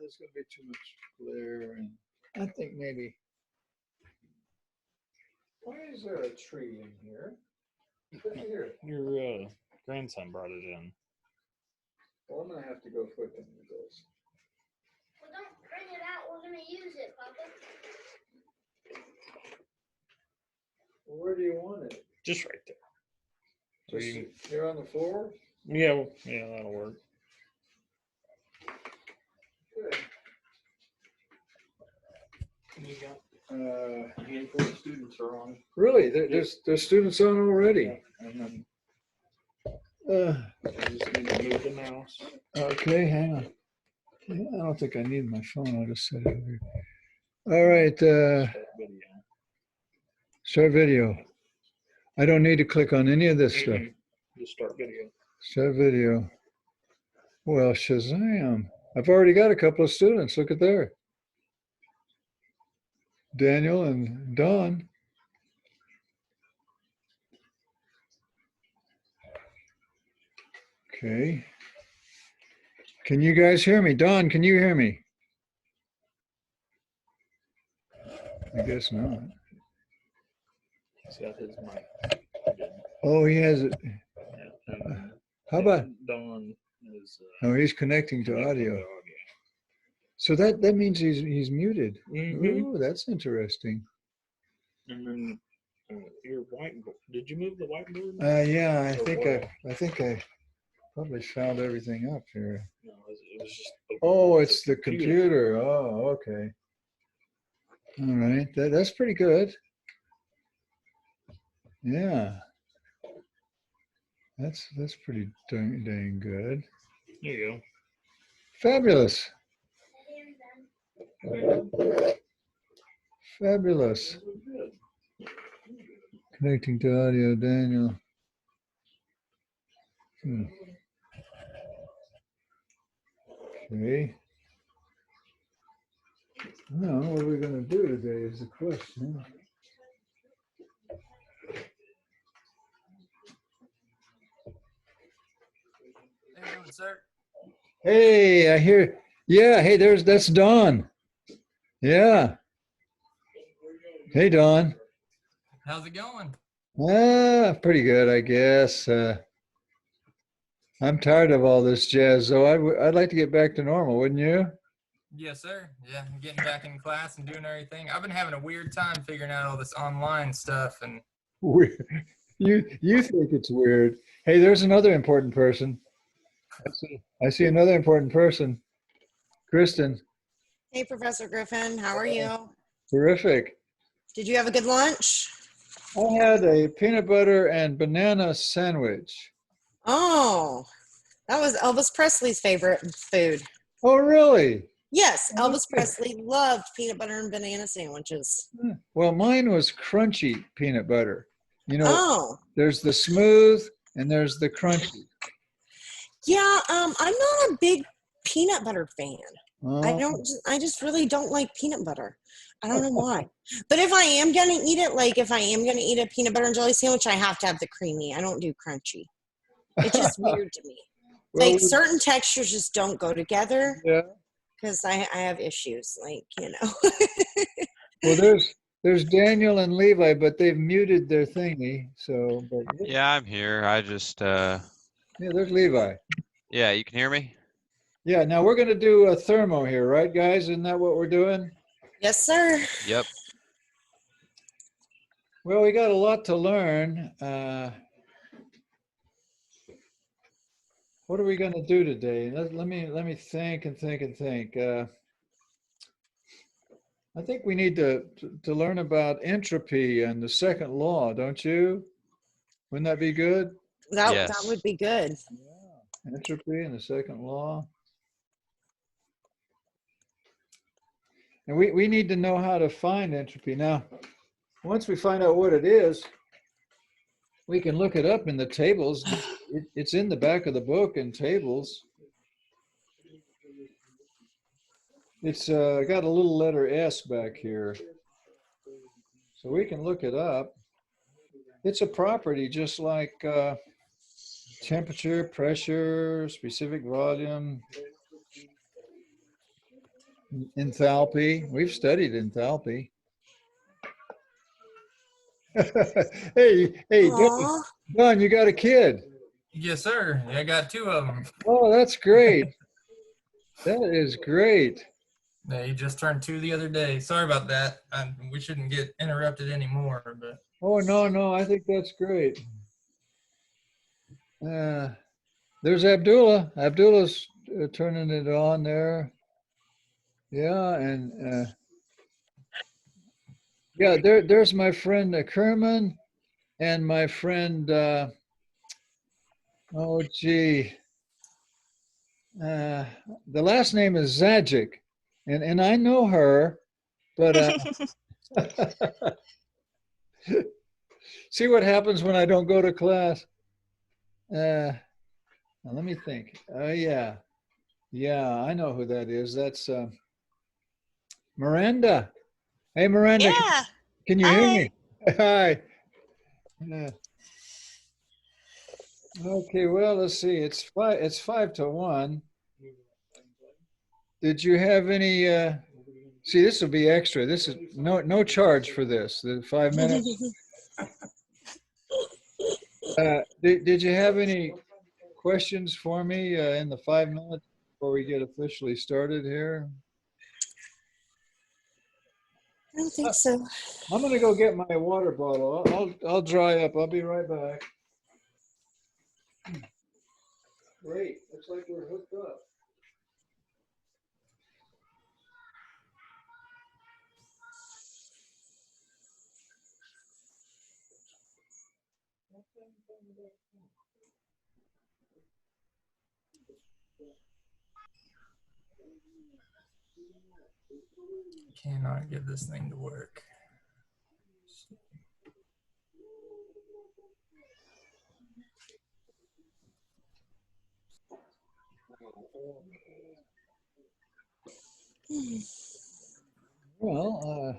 there's going to be too much glare, and I think maybe. Why is there a tree in here? Look here. Your grandson brought it in. Well, I'm going to have to go flipping with this. Well, don't bring it out. We're going to use it, Papa. Well, where do you want it? Just right there. Just here on the floor? Yeah, that'll work. Good. You got a handful of students are on. Really? There's students on already? And then I just need to move the mouse. Okay, hang on. I don't think I need my phone. I'll just set it over here. All right. Start video. I don't need to click on any of this stuff. Just start video. Start video. Well, Shazam. I've already got a couple of students. Look at there. Daniel and Don. Okay. Can you guys hear me? Don, can you hear me? I guess not. He's got his mic. Oh, he has it. How about Don is oh, he's connecting to audio. So that means he's muted. Ooh, that's interesting. And then your whiteboard. Did you move the whiteboard? Yeah, I think I probably found everything up here. No, it was just. Oh, it's the computer. Oh, okay. All right, that's pretty good. Yeah, that's pretty dang good. There you go. Fabulous. Fabulous. Connecting to audio, Daniel. Okay. Now, what are we going to do today is the question. How you doing, sir? Hey, I hear. Yeah, hey, that's Don. Yeah. Hey, Don. How's it going? Pretty good, I guess. I'm tired of all this jazz, though. I'd like to get back to normal, wouldn't you? Yes, sir. Yeah, I'm getting back in class and doing everything. I've been having a weird time figuring out all this online stuff, and Weird. You think it's weird. Hey, there's another important person. I see another important person. Kristen. Hey, Professor Griffin, how are you? Terrific. Did you have a good lunch? I had a peanut butter and banana sandwich. Oh, that was Elvis Presley's favorite food. Oh, really? Yes, Elvis Presley loved peanut butter and banana sandwiches. Well, mine was crunchy peanut butter. You know, Oh, there's the smooth and there's the crunchy. yeah. I'm not a big peanut butter fan. Oh. I just really don't like peanut butter. I don't know why. But if I am gonna eat it, like if I am gonna eat a peanut butter and jelly sandwich, I have to have the creamy. I don't do crunchy. It's just weird to me. Well, Like certain textures just don't go together. yeah. Because I have issues, like, you know. Well, there's Daniel and Levi, but they've muted their thingy. So, but Yeah, I'm here. I just, yeah, there's Levi. yeah, you can hear me? Yeah, now we're going to do a thermo here, right, guys? Isn't that what we're doing? Yes, sir. Yep. Well, we got a lot to learn. What are we going to do today? Let me think and think and think. I think we need to learn about entropy and the second law, don't you? Wouldn't that be good? That Yes. would be good. Yeah. Entropy and the second law. And we need to know how to find entropy. Now, once we find out what it is, we can look it up in the tables. It's in the back of the book in tables. It's got a little letter S back here. So we can look it up. It's a property just like temperature, pressure, specific volume. Enthalpy. We've studied enthalpy. Hey, Aw. Don, you got a kid. Yes, sir. I got two of them. Oh, that's great. That is great. Yeah, he just turned 2 the other day. Sorry about that. We shouldn't get interrupted anymore, but Oh, no, I think that's great. There's Abdullah. Abdullah's turning it on there. Yeah, and yeah, there's my friend Kerman and my friend, oh, gee, the last name is Zajic, and I know her, but see what happens when I don't go to class. Now let me think. Oh, yeah, I know who that is. That's Miranda. Hey, Miranda, Yeah. can you hear me? Hi. Yeah. Okay, well, let's see. It's 5-1. Did you have any see, this will be extra. This is no charge for this. The 5 minutes. Did you have any questions for me in the 5 minutes before we get officially started here? I don't think so. I'm gonna go get my water bottle. I'll dry up. I'll be right back. Great. Looks like we're hooked up. cannot get this thing to work. Well,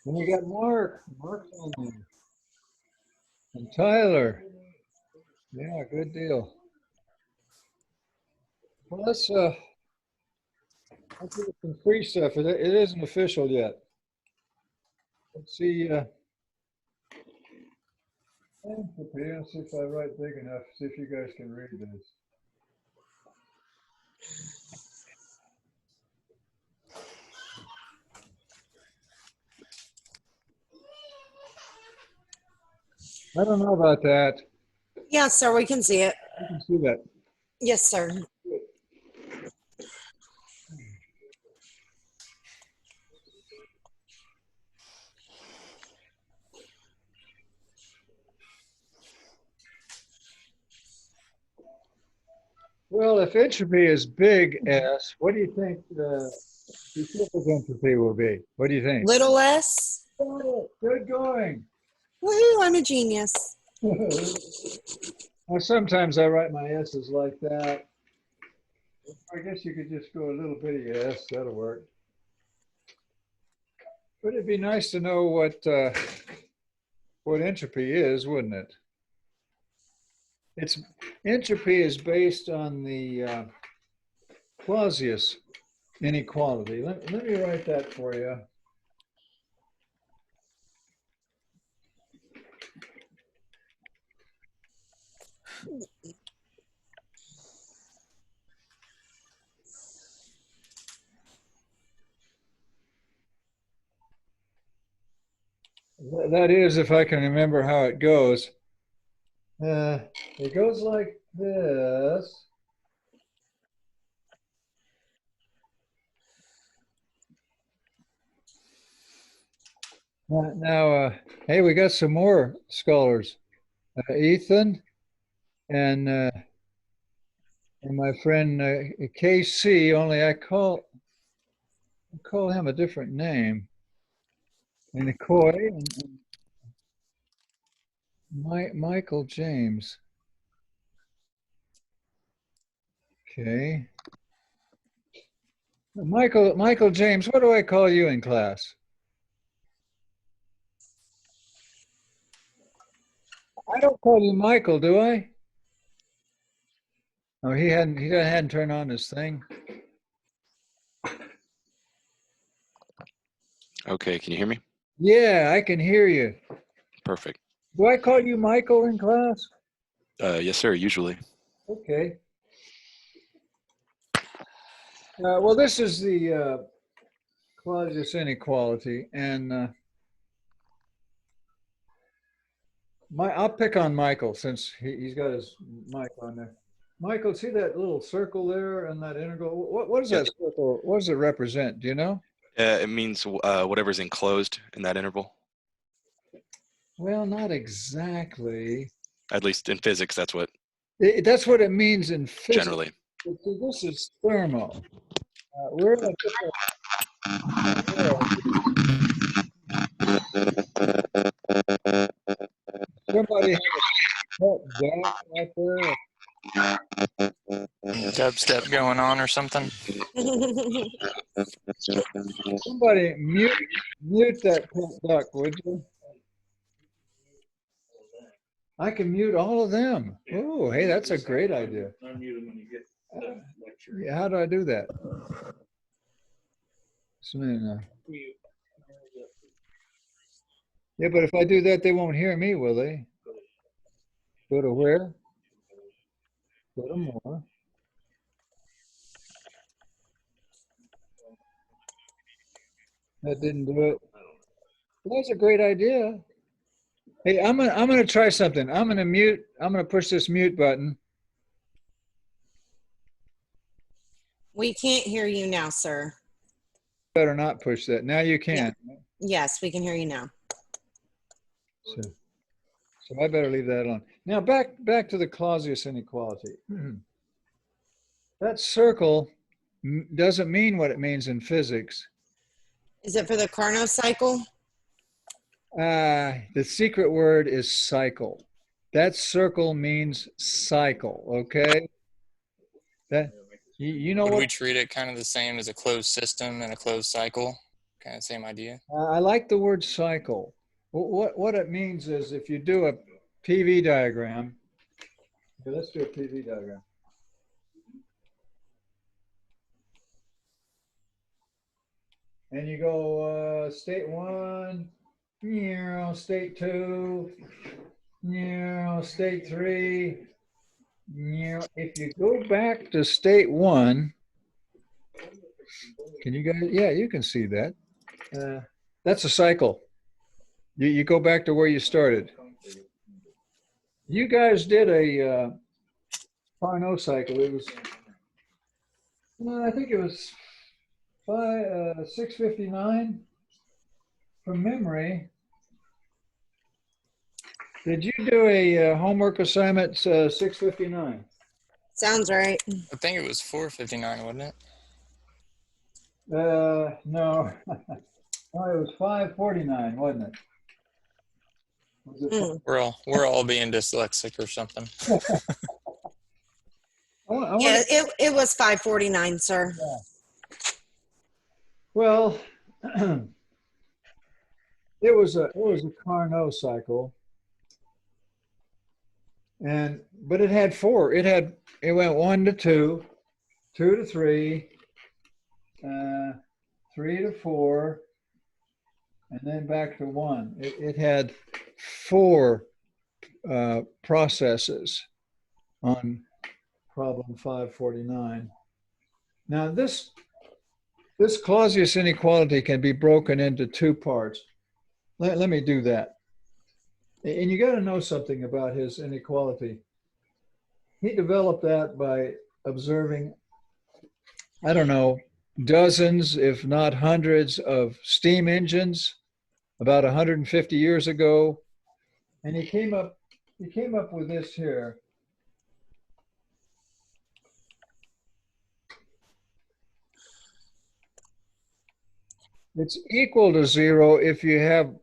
then we got Mark. Mark's on there. And Tyler. Yeah, good deal. Well, let's do some free stuff. It isn't official yet. Let's see. Entropy. Let's see if I write big enough. See if you guys can read this. I don't know about that. Yes, sir, we can see it. You can see that. Yes, sir. Well, if entropy is big S, what do you think the specific entropy will be? What do you think? Little s. Good going. Woohoo, I'm a genius. Well, sometimes I write my S's like that. I guess you could just go a little bitty S. That'll work. But it'd be nice to know what entropy is, wouldn't it? Entropy is based on the Clausius inequality. Let me write that for you. That is, if I can remember how it goes. It goes like this. Now, hey, we got some more scholars. Ethan and my friend KC, only I call him a different name. And Coy and Michael James. Okay. Michael James, what do I call you in class? I don't call you Michael, do I? Oh, he hadn't turned on his thing. Okay, can you hear me? Yeah, I can hear you. Perfect. Do I call you Michael in class? Yes, sir, usually. Okay. Well, this is the Clausius inequality, and I'll pick on Michael since he's got his mic on there. Michael, see that little circle there and that integral? What is Yep. that circle? What does it represent? Do you know? It means whatever's enclosed in that interval. Well, not exactly. At least in physics, that's what That's what it means in physics. generally. But see, this is thermo. We're in a different world. Somebody have a pet duck out there. Dubstep going on or something. Somebody mute that pet duck, would you? I can mute all of them. Oh, hey, that's a great idea. Unmute them when you get done lecture. Yeah, how do I do that? Yeah, but if I do that, they won't hear me, will they? Go to where? Go to more. That didn't do it. That's a great idea. Hey, I'm gonna try something. I'm gonna push this mute button. We can't hear you now, sir. Better not push that. Now you can. Yes, we can hear you now. So I better leave that alone. Now back to the Clausius inequality. That circle doesn't mean what it means in physics. Is it for the Carnot cycle? The secret word is cycle. That circle means cycle, okay? That you know Would we what? treat it kind of the same as a closed system and a closed cycle? Kind of same idea. I like the word cycle. What it means is if you do a PV diagram, okay, let's do a PV diagram. And you go state one, state two, state three. If you go back to state one, can you guys? Yeah, you can see that. That's a cycle. You go back to where you started. You guys did a Carnot cycle. It was, I think it was 659 from memory. Did you do a homework assignment 659? Sounds right. I think it was 459, wasn't it? No. No, it was 549, wasn't it? Was it We're all being dyslexic or something. Yeah, it was 549, sir. Yeah. Well, it was a Carnot cycle, but it had four. It went 1 to 2, 2 to 3, 3 to 4, and then back to 1. It had four processes on problem 549. Now this Clausius inequality can be broken into two parts. Let me do that. And you got to know something about his inequality. He developed that by observing, I don't know, dozens, if not hundreds of steam engines about 150 years ago. And he came up with this here. It's equal to 0 if you have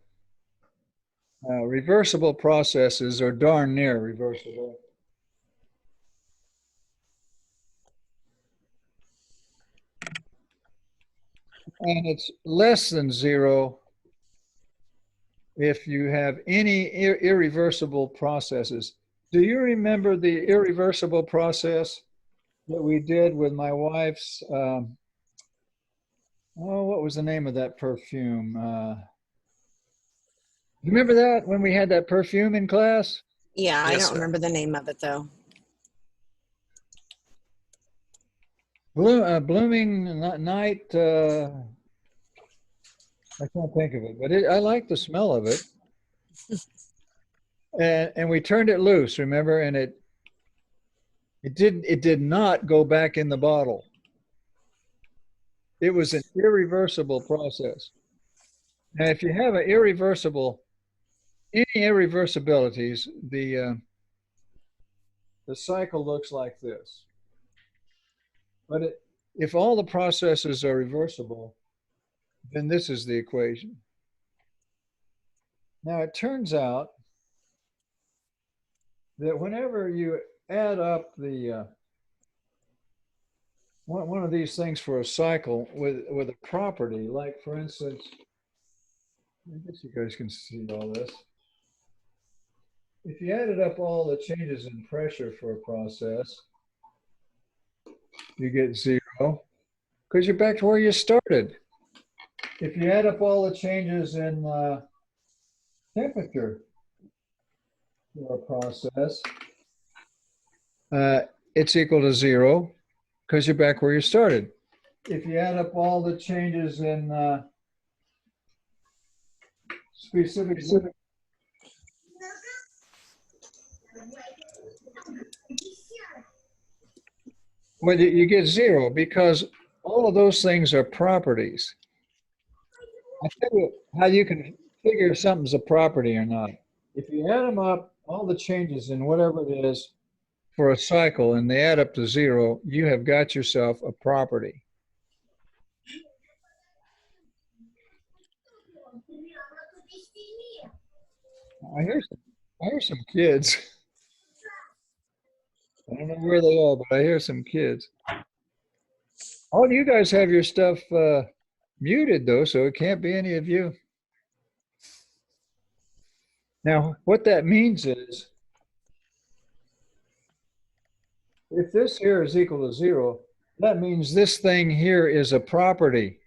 reversible processes or darn near reversible. And it's less than 0 if you have any irreversible processes. Do you remember the irreversible process that we did with my wife's Oh, what was the name of that perfume? You remember that when we had that perfume in class? Yeah, I Yes, don't sir. remember the name of it though. Blooming Night. I can't think of it, but I like the smell of it. And we turned it loose, remember? And it did not go back in the bottle. It was an irreversible process. Now, if you have any irreversibilities, the cycle looks like this. But if all the processes are reversible, then this is the equation. Now, it turns out that whenever you add up the one of these things for a cycle with a property, like for instance, I guess you guys can see all this. If you added up all the changes in pressure for a process, you get 0 because you're back to where you started. If you add up all the changes in temperature for a process, it's equal to 0 because you're back where you started. If you add up all the changes in specific, well, you get 0 because all of those things are properties. I tell you how you can figure if something's a property or not. If you add them up, all the changes in whatever it is for a cycle, and they add up to 0, you have got yourself a property. I hear some kids. I don't know where they are, but I hear some kids. All you guys have your stuff muted though, so it can't be any of you. Now, what that means is, if this here is equal to 0, that means this thing here is a property.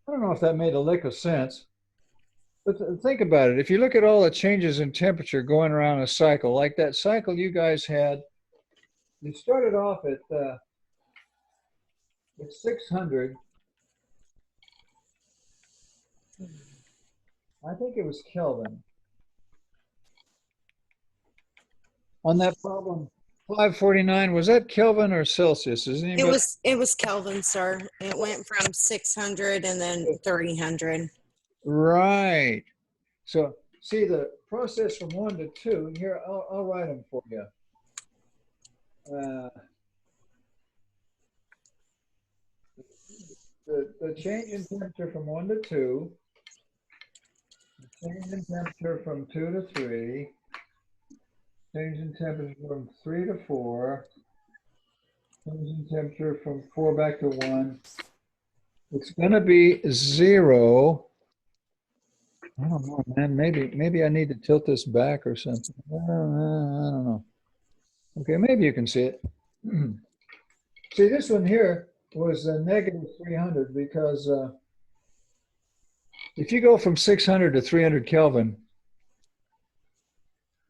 I don't know if that made a lick of sense, but think about it. If you look at all the changes in temperature going around a cycle, like that cycle you guys had, you started off at 600. I think it was Kelvin. On that problem, 549, was that Kelvin or Celsius? Is anybody? It was Kelvin, sir. It went from 600 and then 300. Right. So see the process from 1 to 2. Here, I'll write them for you. The change in temperature from 1 to 2, the change in temperature from 2 to 3, change in temperature from 3 to 4, change in temperature from 4 back to 1. It's going to be 0. I don't know, man. Maybe I need to tilt this back or something. I don't know. Okay, maybe you can see it. See, this one here was a negative 300 because if you go from 600 to 300 Kelvin,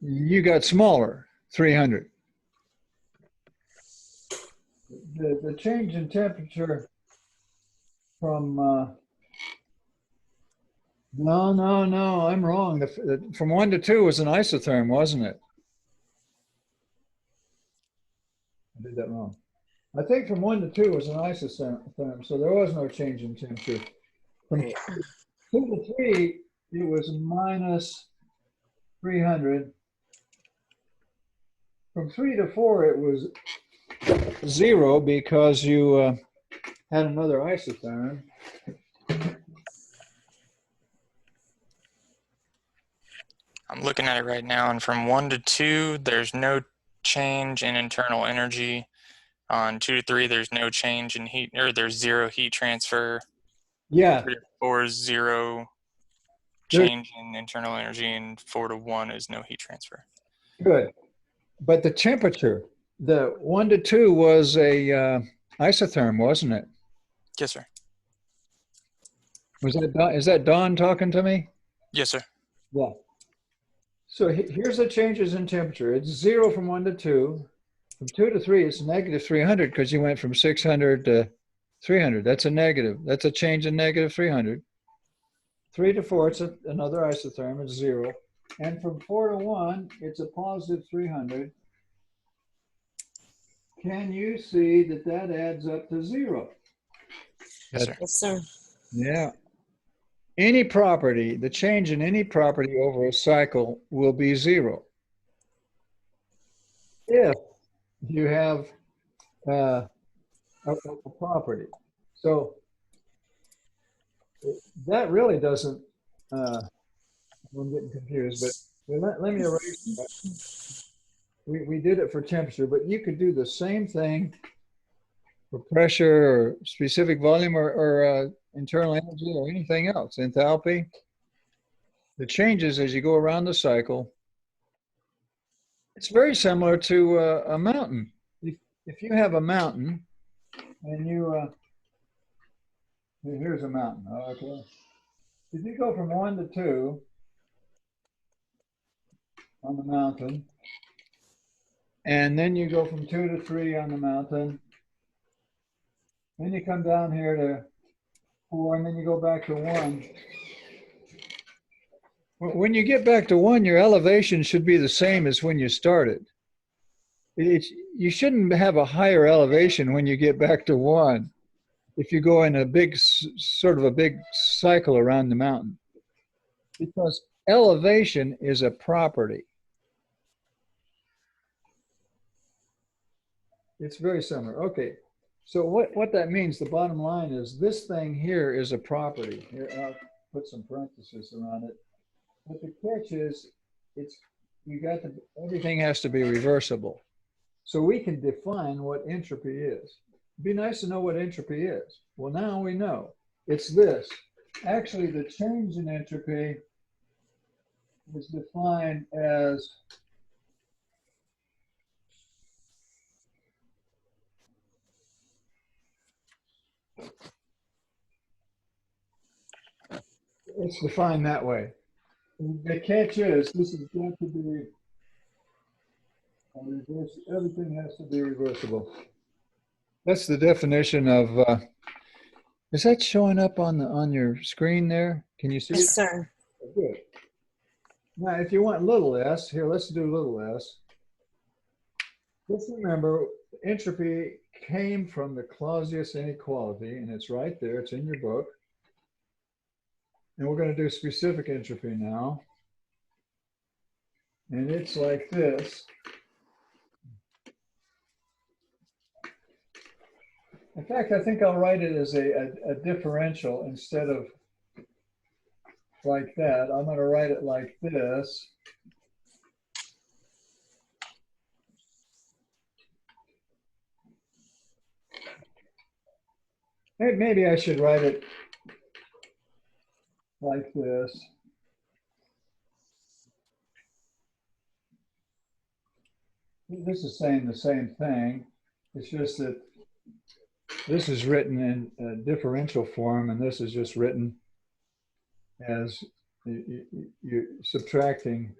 you got smaller, 300. The change in temperature from, no, I'm wrong. From 1 to 2 was an isotherm, wasn't it? I did that wrong. I think from 1 to 2 was an isotherm, so there was no change in temperature. From 2 to 3, it was minus 300. From 3 to 4, it was 0 because you had another isotherm. I'm looking at it right now, and from 1 to 2, there's no change in internal energy. On 2 to 3, there's no change in heat, or there's 0 heat transfer. Yeah. 3 to 4 is 0 change in internal energy, and 4 to 1 is no heat transfer. Good. But the temperature, the 1 to 2 was a isotherm, wasn't it? Yes, sir. Was that Don, is that Don talking to me? Yes, sir. Yeah. So here's the changes in temperature. It's 0 from 1 to 2. From 2 to 3, it's negative 300 because you went from 600 to 300. That's a negative. That's a change in negative 300. 3 to 4, it's another isotherm. It's 0. And from 4 to 1, it's a positive 300. Can you see that that adds up to 0? Yes, sir. Yes, sir. Yeah. Any property, the change in any property over a cycle will be 0. If you have a property. So that really doesn't, I'm getting confused, but let me erase that. We did it for temperature, but you could do the same thing for pressure or specific volume or internal energy or anything else, enthalpy. The changes as you go around the cycle. It's very similar to a mountain. If you have a mountain and here's a mountain, okay. If you go from 1 to 2 on the mountain, and then you go from 2 to 3 on the mountain, then you come down here to 4, and then you go back to 1. When you get back to 1, your elevation should be the same as when you started. You shouldn't have a higher elevation when you get back to 1 if you go in a big, sort of a big cycle around the mountain. Because elevation is a property. It's very similar. Okay, so what that means, the bottom line is this thing here is a property. Here, I'll put some parentheses around it. But the catch is, everything has to be reversible. So we can define what entropy is. It'd be nice to know what entropy is. Well, now we know. It's this. Actually, the change in entropy is defined as it's defined that way. The catch is this is going to be everything has to be reversible. That's the definition of is that showing up on your screen there? Can you see Yes, it? sir. Good. Now, if you want little s, here, let's do little s. Just remember, entropy came from the Clausius inequality, and it's right there. It's in your book. And we're going to do specific entropy now. And it's like this. In fact, I think I'll write it as a differential instead of like that. I'm going to write it like this. Maybe I should write it like this. This is saying the same thing. It's just that this is written in a differential form, and this is just written as you're subtracting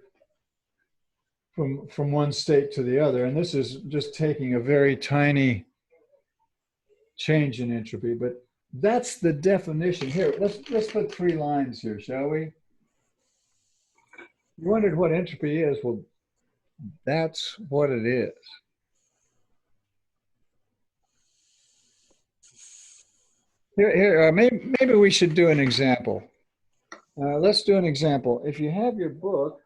from one state to the other. And this is just taking a very tiny change in entropy, but that's the definition. Here, let's put 3 lines here, shall we? You wondered what entropy is. Well, that's what it is. Here, maybe we should do an example. Let's do an example. If you have your book,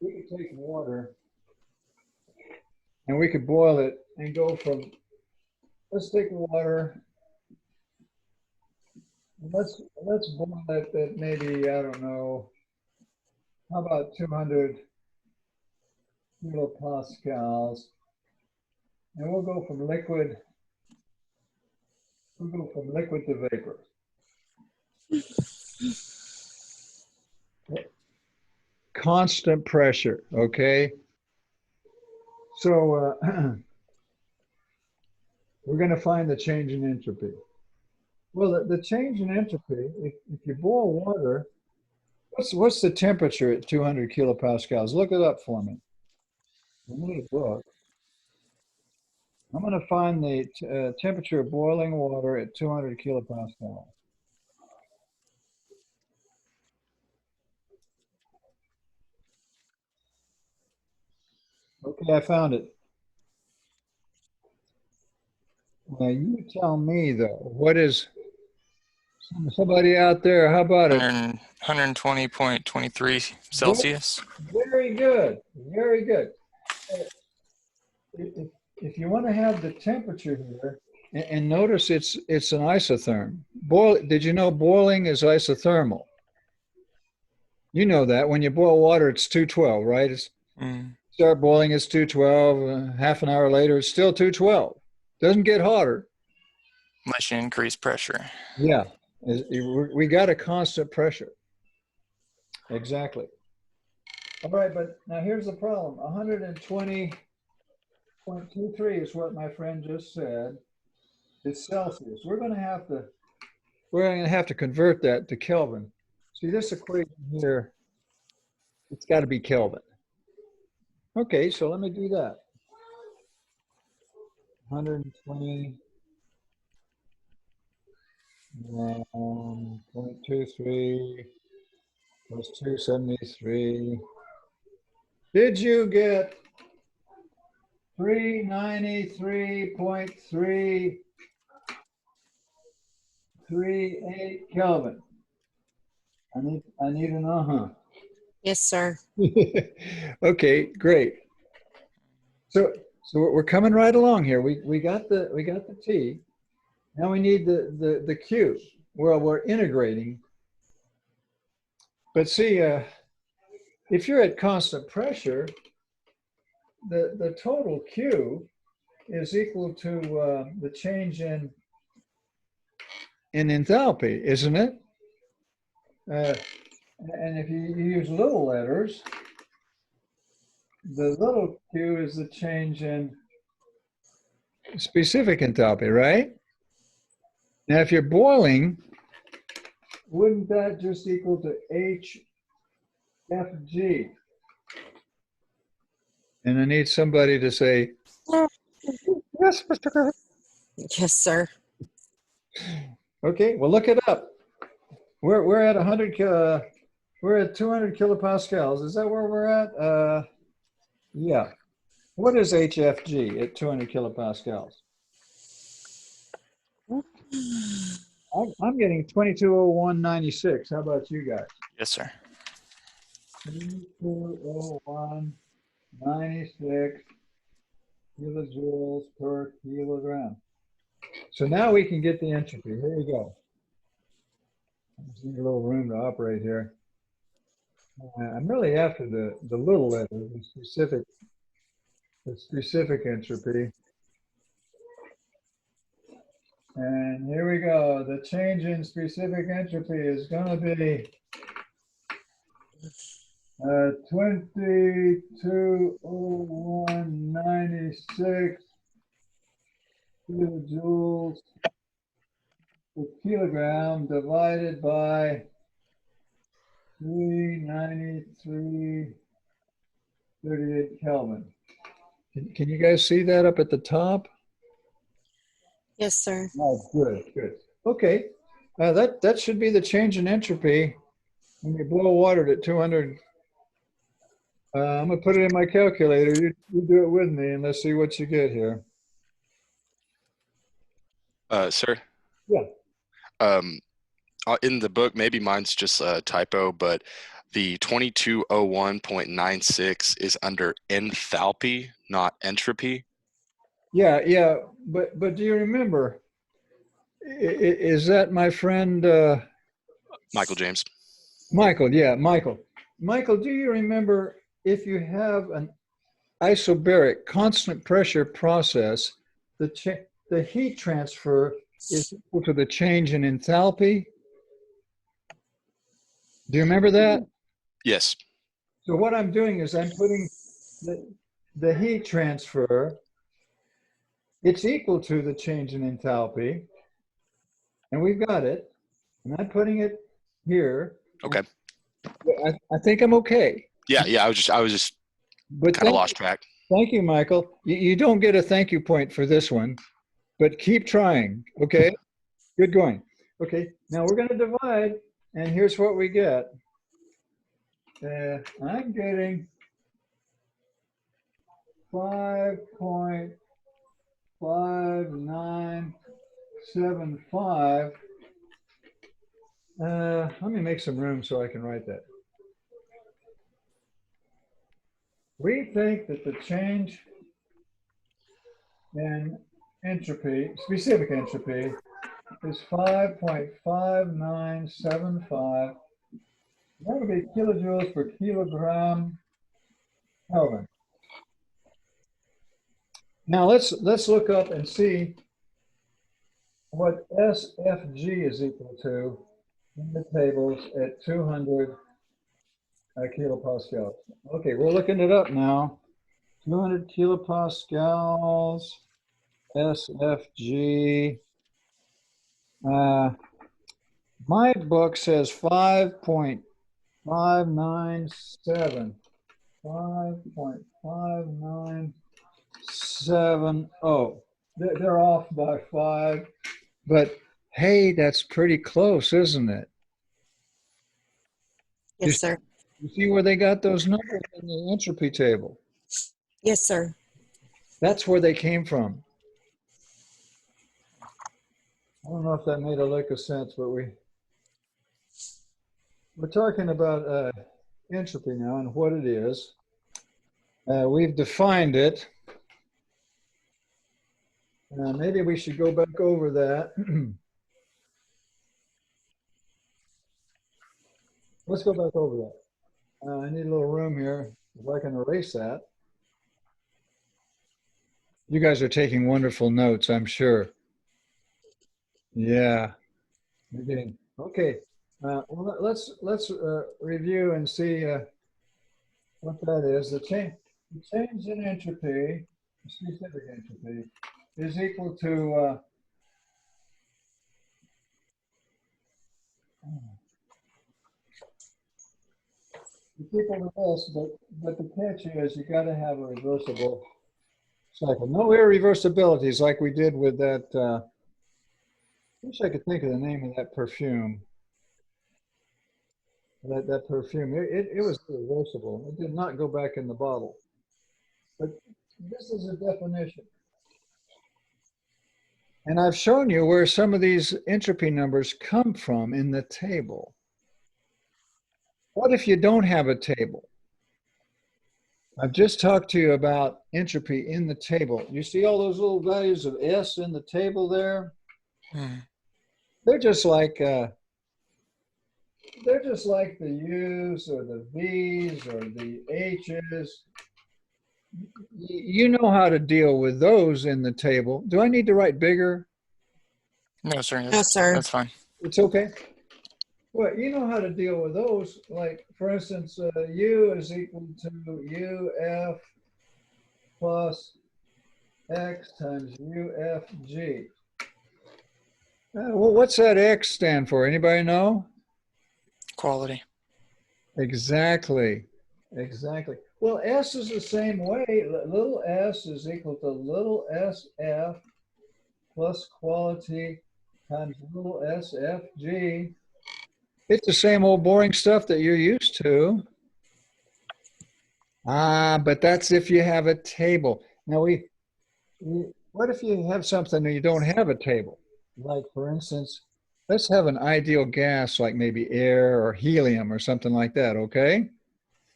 we could take water and we could boil it and go from, let's take water, and let's boil it at maybe, I don't know, how about 200 kilopascals, and we'll go from liquid to vapor. Constant pressure, okay? So we're going to find the change in entropy. Well, the change in entropy, if you boil water, what's the temperature at 200 kilopascals? Look it up for me. I need a book. I'm going to find the temperature of boiling water at 200 kilopascals. Okay, I found it. Now you tell me though, what is somebody out there? How about it? 120.23 Celsius. Very good, very good. If you want to have the temperature here, and notice it's an isotherm. Did you know boiling is isothermal? You know that when you boil water, it's 212, right? Start boiling, it's 212. Half an hour later, it's still 212. Doesn't get hotter. Unless you increase pressure. Yeah, we got a constant pressure. Exactly. All right, but now here's the problem. 120.23 is what my friend just said. It's Celsius. We're going to have to convert that to Kelvin. See this equation here, it's got to be Kelvin. Okay, so let me do that. 120.23 plus 273. Did you get 393.338 Kelvin? I need an uh-huh. Yes, sir. Okay, great. So we're coming right along here. We got the T. Now we need the Q. Well, we're integrating. But see, if you're at constant pressure, the total Q is equal to the change in enthalpy, isn't it? And if you use little letters, the little q is the change in specific enthalpy, right? Now, if you're boiling, wouldn't that just equal to HFG? And I need somebody to say, yes, Mr. Griffith. Yes, sir. Okay, well, look it up. We're at 100. We're at 200 kilopascals. Is that where we're at? Yeah. What is HFG at 200 kilopascals? I'm getting 2201.96. How about you guys? Yes, sir. 2201.96 kilojoules per kilogram. So now we can get the entropy. Here we go. I just need a little room to operate here. I'm really after the little letter, the specific entropy. And here we go. The change in specific entropy is going to be 2201.96 kilojoules per kilogram divided by 393.38 Kelvin. Can you guys see that up at the top? Yes, sir. Oh, good, good. Okay, that should be the change in entropy when you boil water at 200. I'm gonna put it in my calculator. You do it with me, and let's see what you get here. Sir, Yeah. In the book, maybe mine's just a typo, but the 2201.96 is under enthalpy, not entropy. Yeah, but do you remember? Is that my friend Michael James. Michael? Yeah, Michael. Michael, do you remember if you have an isobaric constant pressure process, the heat transfer is equal to the change in enthalpy? Do you remember that? Yes. So what I'm doing is I'm putting the heat transfer, it's equal to the change in enthalpy. and we've got it, and I'm putting it here. Okay. I think I'm okay. Yeah, yeah. I was just But kind of lost track. thank you, Michael. You don't get a thank you point for this one, but keep trying. Okay. Good going. Okay. Now we're going to divide, and here's what we get. I'm getting 5.5975. Let me make some room so I can write that. We think that the change in entropy, specific entropy, is 5.5975. That would be kilojoules per kilogram Kelvin. Now let's look up and see what SFG is equal to in the tables at 200 kilopascals. Okay, we're looking it up now. 200 kilopascals, SFG. My book says 5.597. 5.5970. They're off by 5, but hey, that's pretty close, isn't it? Yes, sir. You see where they got those numbers in the entropy table? Yes, sir. That's where they came from. I don't know if that made a lick of sense, but we're talking about entropy now and what it is. We've defined it. Maybe we should go back over that. Let's go back over that. I need a little room here if I can erase that. You guys are taking wonderful notes, I'm sure. Yeah, you're getting okay. Well, let's review and see what that is. The change in entropy, specific entropy, is equal to it's equal to this, but the catch is you got to have a reversible cycle. No irreversibilities like we did with that. I wish I could think of the name of that perfume. That perfume, it was reversible. It did not go back in the bottle. But this is a definition. And I've shown you where some of these entropy numbers come from in the table. What if you don't have a table? I've just talked to you about entropy in the table. You see all those little values of S in the table there? They're just like the U's or the V's or the H's. You know how to deal with those in the table. Do I need to write bigger? No, sir. No, sir. That's fine. It's okay. Well, you know how to deal with those. Like, for instance, U is equal to UF plus X times UFG. Well, what's that X stand for? Anybody know? Quality. Exactly. Exactly. Well, S is the same way. Little s is equal to little sf plus quality times little sfg. It's the same old boring stuff that you're used to. But that's if you have a table. Now, what if you have something and you don't have a table? Like, for instance, let's have an ideal gas like maybe air or helium or something like that, okay?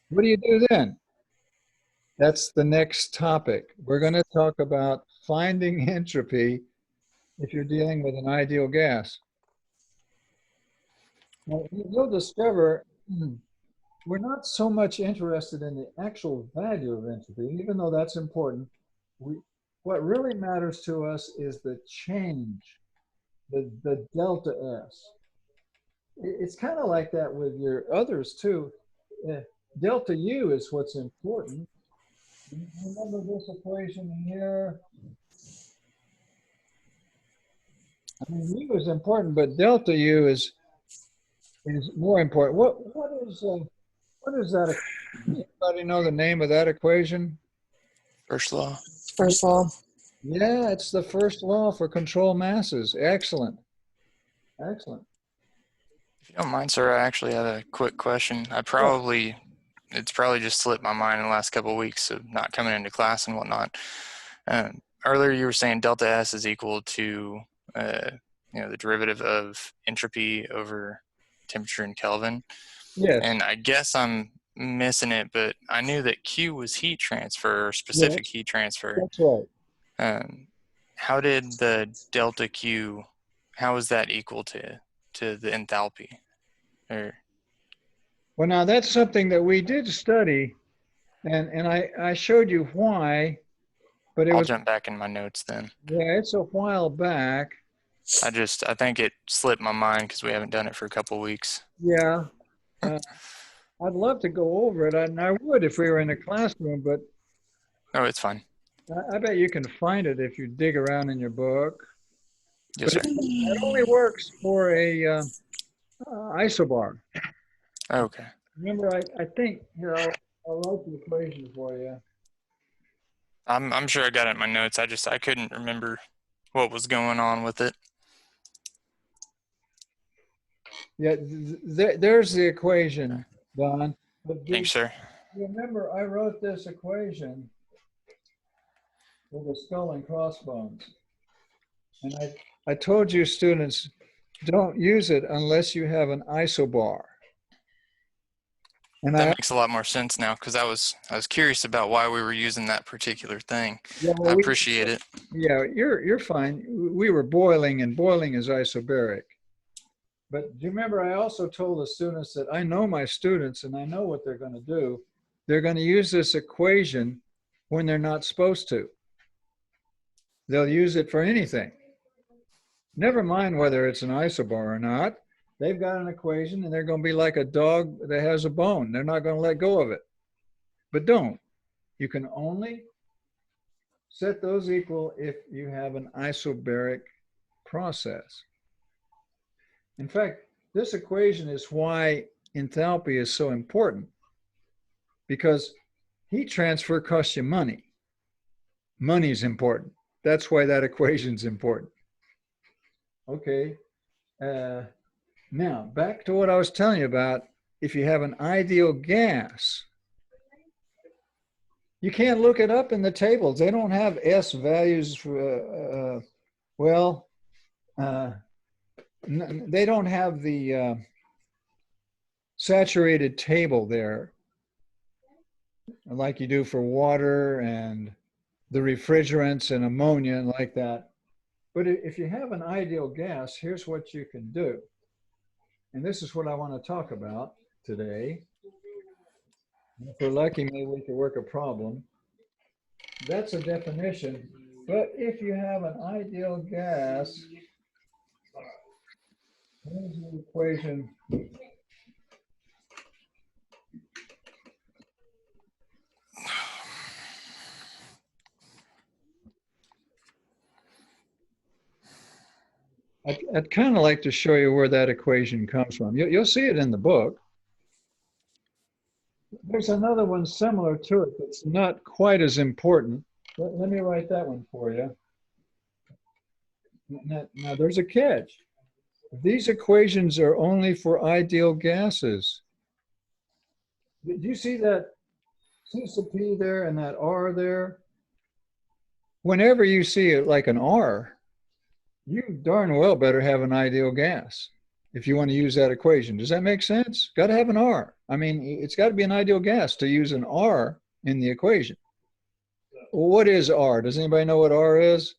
What do you do then? That's the next topic. We're going to talk about finding entropy if you're dealing with an ideal gas. Now, you'll discover we're not so much interested in the actual value of entropy, even though that's important. What really matters to us is the change, the delta S. It's kind of like that with your others too. Delta U is what's important. Remember this equation here? I mean, U is important, but delta U is more important. What is that? Anybody know the name of that equation? First law. First law. Yeah, it's the first law for control masses. Excellent. Excellent. If you don't mind, sir, I actually have a quick question. It's probably just slipped my mind in the last couple of weeks of not coming into class and whatnot. Earlier you were saying delta S is equal to, the derivative of entropy over temperature in Kelvin. Yes. And I guess I'm missing it, but I knew that Q was heat transfer, or specific heat transfer. That's right. How did the delta Q, how is that equal to the enthalpy? Or Well, now that's something that we did study, and I showed you why, but it I'll was, jump back in my notes then. yeah, it's a while back. I think it slipped my mind because we haven't done it for a couple of weeks. Yeah. I'd love to go over it, and I would if we were in a classroom, but Oh, it's fine. I bet you can find it if you dig around in your book. Yes, But sir. it only works for a isobar. Okay. Remember, I think, here, I'll write the equation for you. I'm sure I got it in my notes. I couldn't remember what was going on with it. Yeah, there's the equation, Don. But Thanks, sir. remember, I wrote this equation with a skull and crossbones. And I told you students, don't use it unless you have an isobar. And That makes a lot more sense now because I was curious about why we were using that particular thing. yeah, I appreciate it. Yeah, you're fine. We were boiling, and boiling is isobaric. But do you remember I also told the students that I know my students and I know what they're going to do. They're going to use this equation when they're not supposed to. They'll use it for anything. Never mind whether it's an isobar or not. They've got an equation and they're going to be like a dog that has a bone. They're not going to let go of it. But don't. You can only set those equal if you have an isobaric process. In fact, this equation is why enthalpy is so important, because heat transfer costs you money. Money is important. That's why that equation is important. Okay. Now, back to what I was telling you about. If you have an ideal gas, you can't look it up in the tables. They don't have S values. They don't have the saturated table there like you do for water and the refrigerants and ammonia and like that. But if you have an ideal gas, here's what you can do. And this is what I want to talk about today. If we're lucky, maybe we can work a problem. That's a definition. But if you have an ideal gas, here's the equation. I'd kind of like to show you where that equation comes from. You'll see it in the book. There's another one similar to it that's not quite as important. Let me write that one for you. Now there's a catch. These equations are only for ideal gases. Do you see that C sub P there and that R there? Whenever you see it like an R, you darn well better have an ideal gas if you want to use that equation. Does that make sense? Got to have an R. I mean, it's got to be an ideal gas to use an R in the equation. Well, what is R? Does anybody know what R is?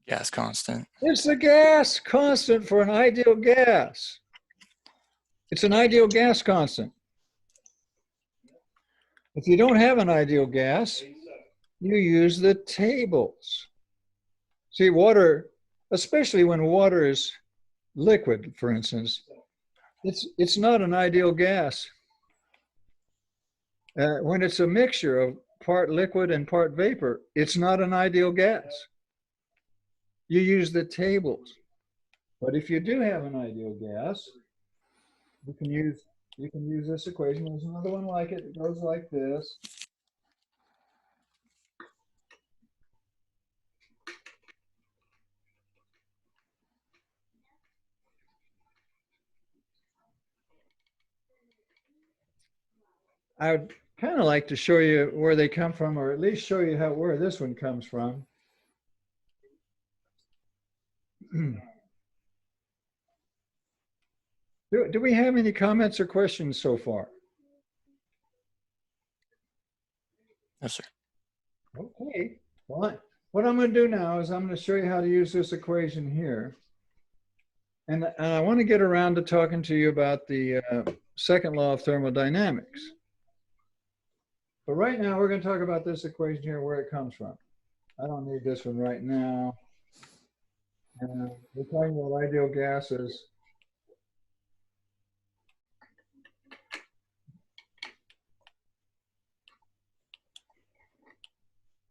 Gas constant. It's the gas constant for an ideal gas. It's an ideal gas constant. If you don't have an ideal gas, you use the tables. See, water, especially when water is liquid, for instance, it's not an ideal gas. When it's a mixture of part liquid and part vapor, it's not an ideal gas. You use the tables. But if you do have an ideal gas, you can use this equation. There's another one like it. It goes like this. I would kind of like to show you where they come from, or at least show you where this one comes from. Do we have any comments or questions so far? Yes, sir. Okay. Well, what I'm going to do now is I'm going to show you how to use this equation here. And I want to get around to talking to you about the second law of thermodynamics. But right now, we're going to talk about this equation here, where it comes from. I don't need this one right now. We're talking about ideal gases.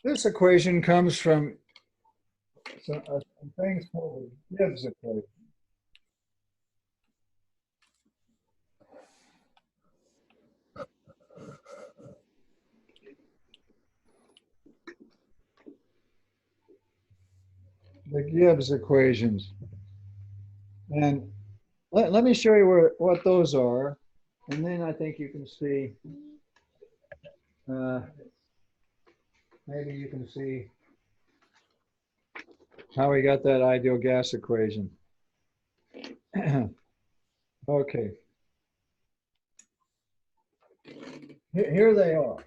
This equation comes from some things called the Gibbs equation. The Gibbs equations. And let me show you what those are. And then I think you can see, maybe you can see how we got that ideal gas equation. Okay. Here they are.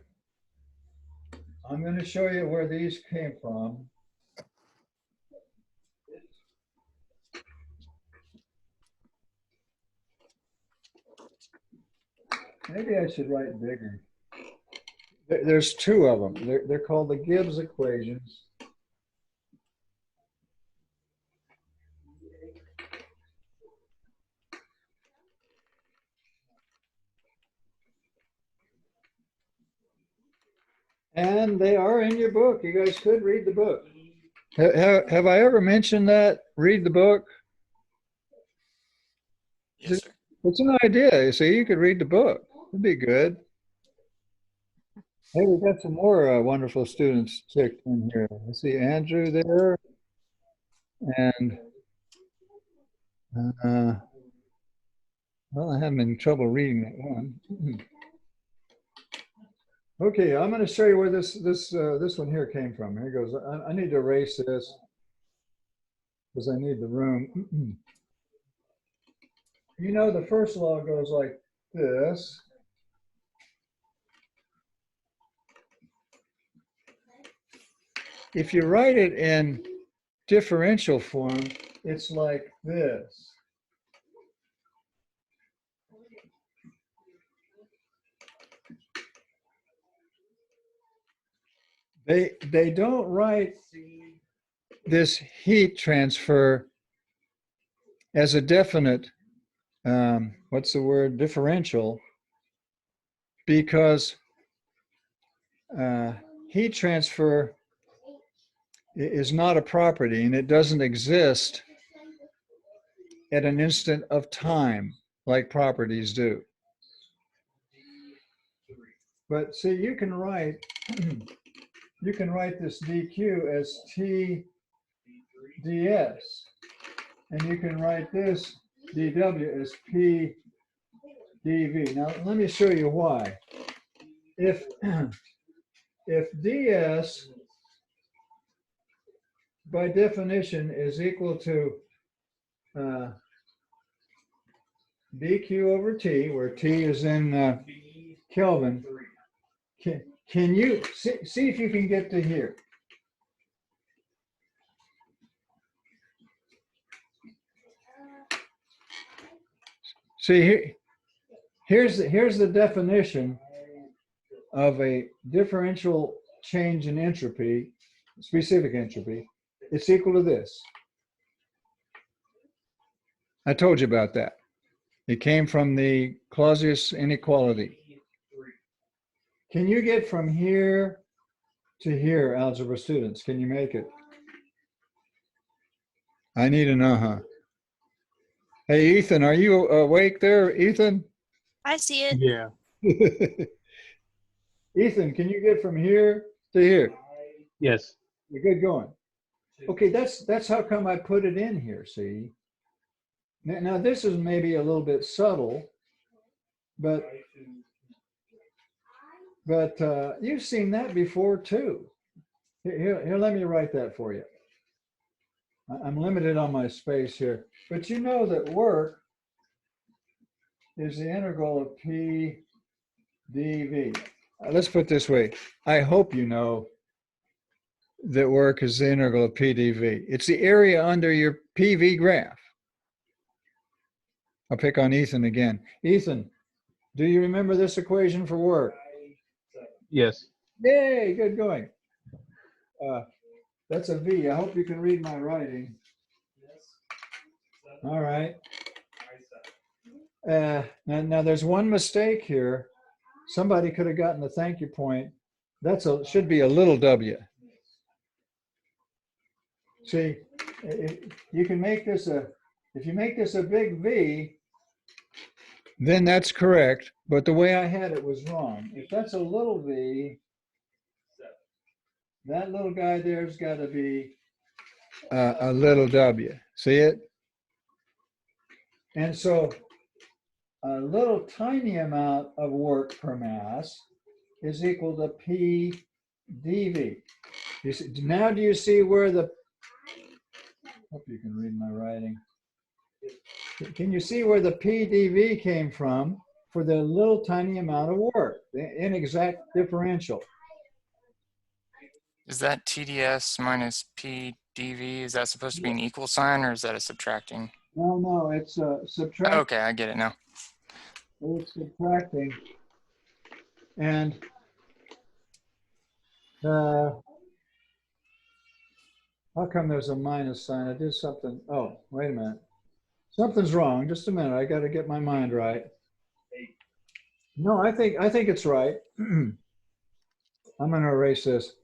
I'm going to show you where these came from. Maybe I should write bigger. There's two of them. They're called the Gibbs equations. And they are in your book. You guys could read the book. Have I ever mentioned that? Read the book? Yes, sir. It's an idea. You see, you could read the book. It'd be good. Hey, we've got some more wonderful students ticked in here. I see Andrew there. And, well, I'm having trouble reading that one. Okay, I'm going to show you where this one here came from. Here goes. I need to erase this because I need the room. You know, the first law goes like this. If you write it in differential form, it's like this. They don't write this heat transfer as a definite, what's the word, differential, because heat transfer is not a property and it doesn't exist at an instant of time like properties do. But see, you can write this dq as t ds, and you can write this dw as p dv. Now let me show you why. If ds by definition is equal to dq over t, where t is in Kelvin, can you see if you can get to here? See, here's the definition of a differential change in entropy, specific entropy. It's equal to this. I told you about that. It came from the Clausius inequality. Can you get from here to here, algebra students? Can you make it? I need an uh-huh. Hey, Ethan, are you awake there, Ethan? I see it. Yeah. Ethan, can you get from here to here? Yes. You're good going. Okay, that's how come I put it in here, see? Now this is maybe a little bit subtle, but you've seen that before too. Here, let me write that for you. I'm limited on my space here, but you know that work is the integral of P dV. Let's put it this way. I hope you know that work is the integral of P dV. It's the area under your PV graph. I'll pick on Ethan again. Ethan, do you remember this equation for work? Yes. Yay, good going. That's a V. I hope you can read my writing. All right. Now there's one mistake here. Somebody could have gotten the thank you point. Should be a little w. See, you can make this if you make this a big V, then that's correct. But the way I had it was wrong. If that's a little v, that little guy there's got to be a little w. See it? And so a little tiny amount of work per mass is equal to P dV. You see, now do you see where the, hope you can read my writing. Can you see where the P dV came from for the little tiny amount of work, the inexact differential? Is that TDS minus PdV? Is that supposed to be an equal sign or is that a subtracting? No, it's subtracting. Okay, I get it now. It's subtracting. And how come there's a minus sign? I did something. Oh, wait a minute. Something's wrong. Just a minute. I got to get my mind right. No, I think it's right. I'm going to erase this.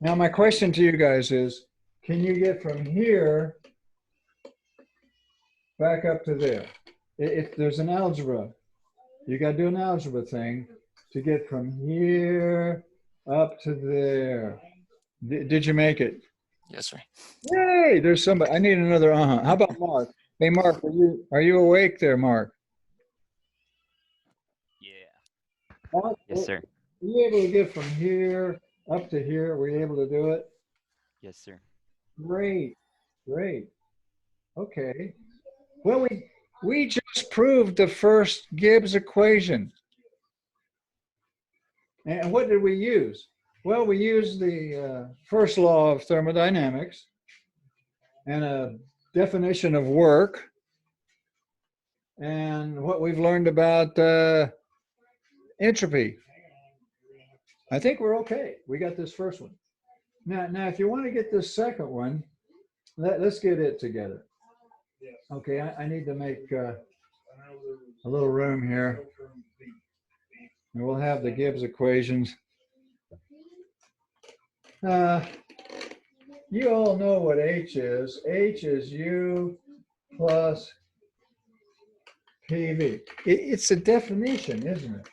Now, my question to you guys is, can you get from here back up to there? If there's an algebra, you got to do an algebra thing to get from here up to there. Did you make it? Yes, sir. Yay! There's somebody. I need another uh-huh. How about Mark? Hey, Mark, are you awake there, Mark? Yeah. Mark, Yes, sir. Are you able to get from here up to here? Were you able to do it? Yes, sir. Great, great. Okay. Well, we just proved the first Gibbs equation. And what did we use? Well, we used the first law of thermodynamics and a definition of work and what we've learned about entropy. I think we're okay. We got this first one. Now, if you want to get this second one, let's get it together. Okay, I need to make a little room here. And we'll have the Gibbs equations. You all know what H is. H is U plus PV. It's a definition, isn't it?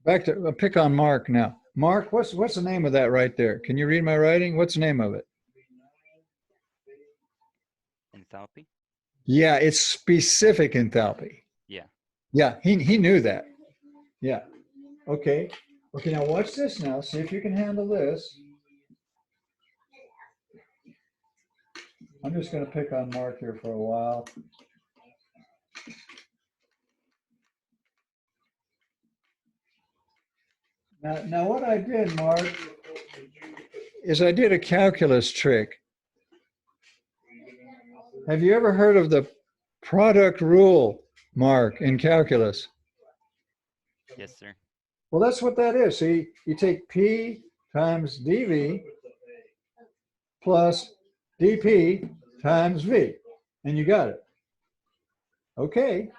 Back to pick on Mark now. Mark, what's the name of that right there? Can you read my writing? What's the name of it? Enthalpy? Yeah, it's specific enthalpy. Yeah. Yeah, he knew that. Yeah. Okay. Okay, now watch this now. See if you can handle this. I'm just going to pick on Mark here for a while. Now what I did, Mark, is I did a calculus trick. Have you ever heard of the product rule, Mark, in calculus? Yes, sir. Well, that's what that is. See, you take P times dV plus dP times V, and you got it. Okay.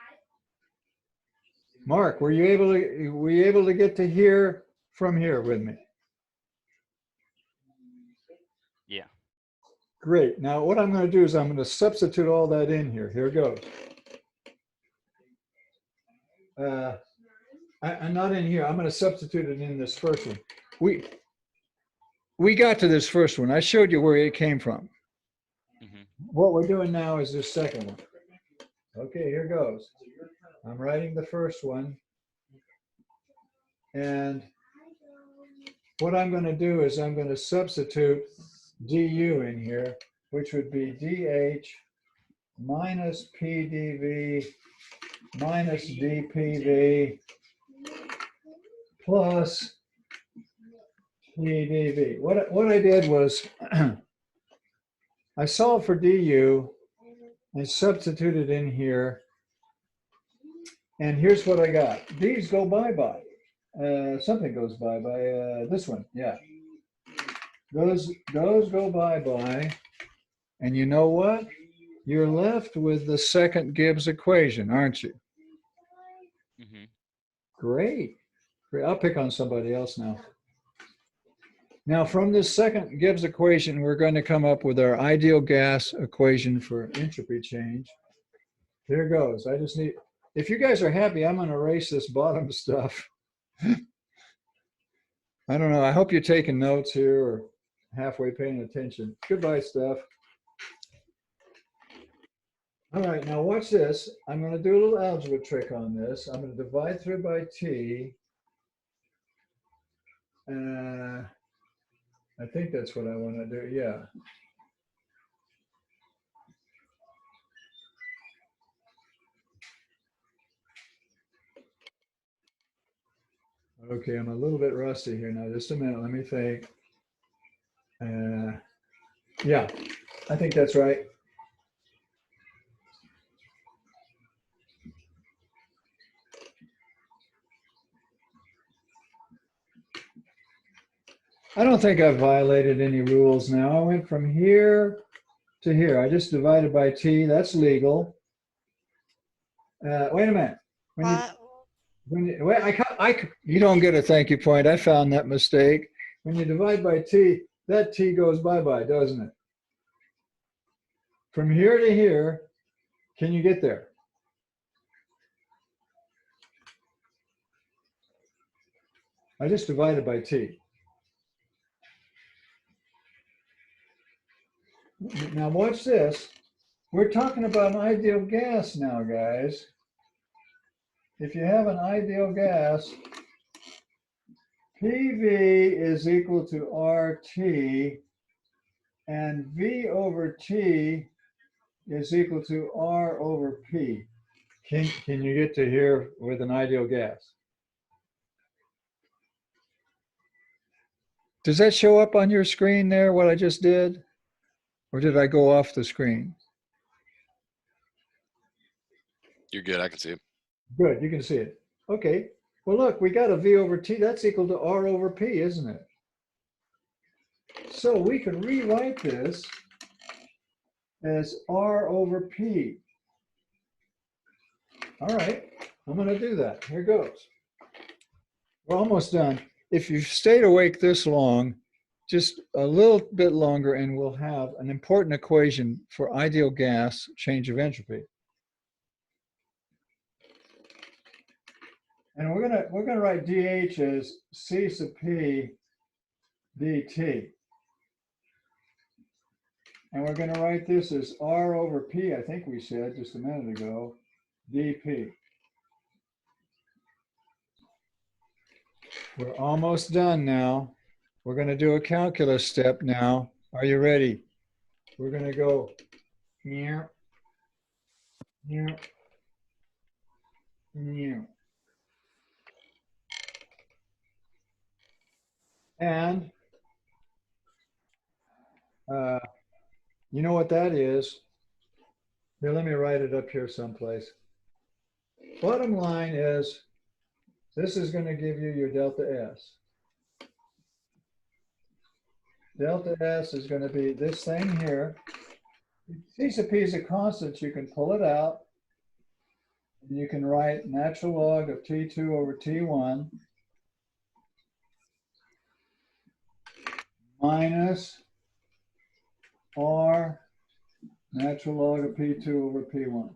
Mark, were you able to get to here from here with me? Yeah. Great. Now what I'm going to do is I'm going to substitute all that in here. Here it goes. I'm not in here. I'm going to substitute it in this first one. We got to this first one. I showed you where it came from. Mm-hmm. What we're doing now is this second one. Okay, here goes. I'm writing the first one. And what I'm going to do is I'm going to substitute du in here, which would be dH minus pdv minus dpv plus pdv. What I did was I solved for du and substituted in here. And here's what I got. These go bye-bye. Something goes bye-bye. This one, yeah. Those go bye-bye. And you know what? You're left with the second Gibbs equation, aren't you? Mm-hmm. Great. Great. I'll pick on somebody else now. Now, from this second Gibbs equation, we're going to come up with our ideal gas equation for entropy change. Here goes. I just need, if you guys are happy, I'm going to erase this bottom stuff. I don't know. I hope you're taking notes here or halfway paying attention. Goodbye, Steph. All right, now watch this. I'm going to do a little algebra trick on this. I'm going to divide through by t. I think that's what I want to do. Yeah. Okay, I'm a little bit rusty here now. Just a minute. Let me think. Yeah, I think that's right. I don't think I've violated any rules now. I went from here to here. I just divided by t. That's legal. Wait a minute. You don't get a thank you point. I found that mistake. When you divide by t, that t goes bye-bye, doesn't it? From here to here, can you get there? I just divided by t. Now watch this. We're talking about an ideal gas now, guys. If you have an ideal gas, PV is equal to RT, and V over T is equal to R over P. Can you get to here with an ideal gas? Does that show up on your screen there, what I just did? Or did I go off the screen? You're good. I can see it. Good, you can see it. Okay. Well, look, we got a V over T. That's equal to R over P, isn't it? So we can rewrite this as R over P. All right, I'm going to do that. Here goes. We're almost done. If you've stayed awake this long, just a little bit longer and we'll have an important equation for ideal gas change of entropy. And we're gonna write dH as C sub P dt. And we're gonna write this as R over P, I think we said just a minute ago, dP. We're almost done now. We're going to do a calculus step now. Are you ready? We're going to go here, here, here. And you know what that is? Here, let me write it up here someplace. Bottom line is, this is going to give you your delta S. Delta S is going to be this thing here. C sub P is a constant. You can pull it out. You can write natural log of T2 over T1 minus R natural log of P2 over P1.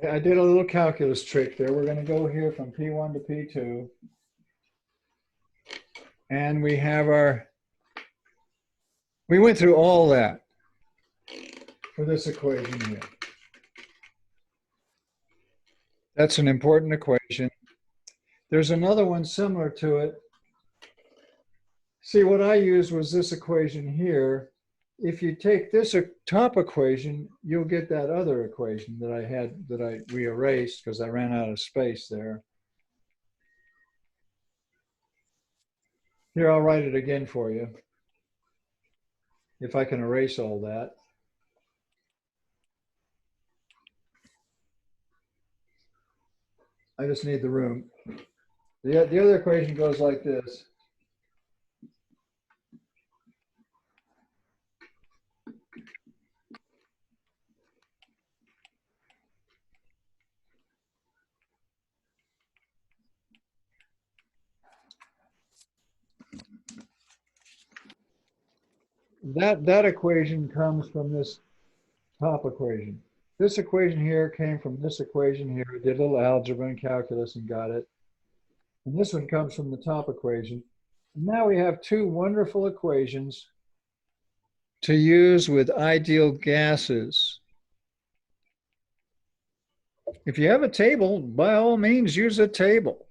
I did a little calculus trick there. We're going to go here from P1 to P2. And we have we went through all that for this equation here. That's an important equation. There's another one similar to it. See, what I used was this equation here. If you take this top equation, you'll get that other equation that I had, we erased because I ran out of space there. Here, I'll write it again for you, if I can erase all that. I just need the room. The other equation goes like this. That equation comes from this top equation. This equation here came from this equation here. I did a little algebra and calculus and got it. And this one comes from the top equation. And now we have two wonderful equations to use with ideal gases. If you have a table, by all means, use a table.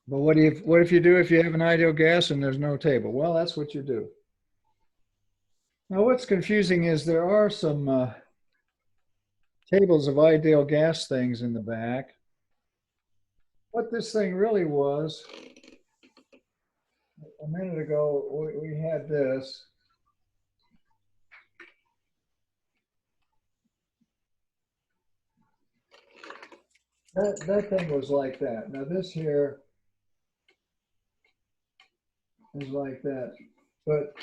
But what if you do if you have an ideal gas and there's no table? Well, that's what you do. Now, what's confusing is there are some tables of ideal gas things in the back. What this thing really was, a minute ago, we had this. That thing was like that. Now this here is like that. But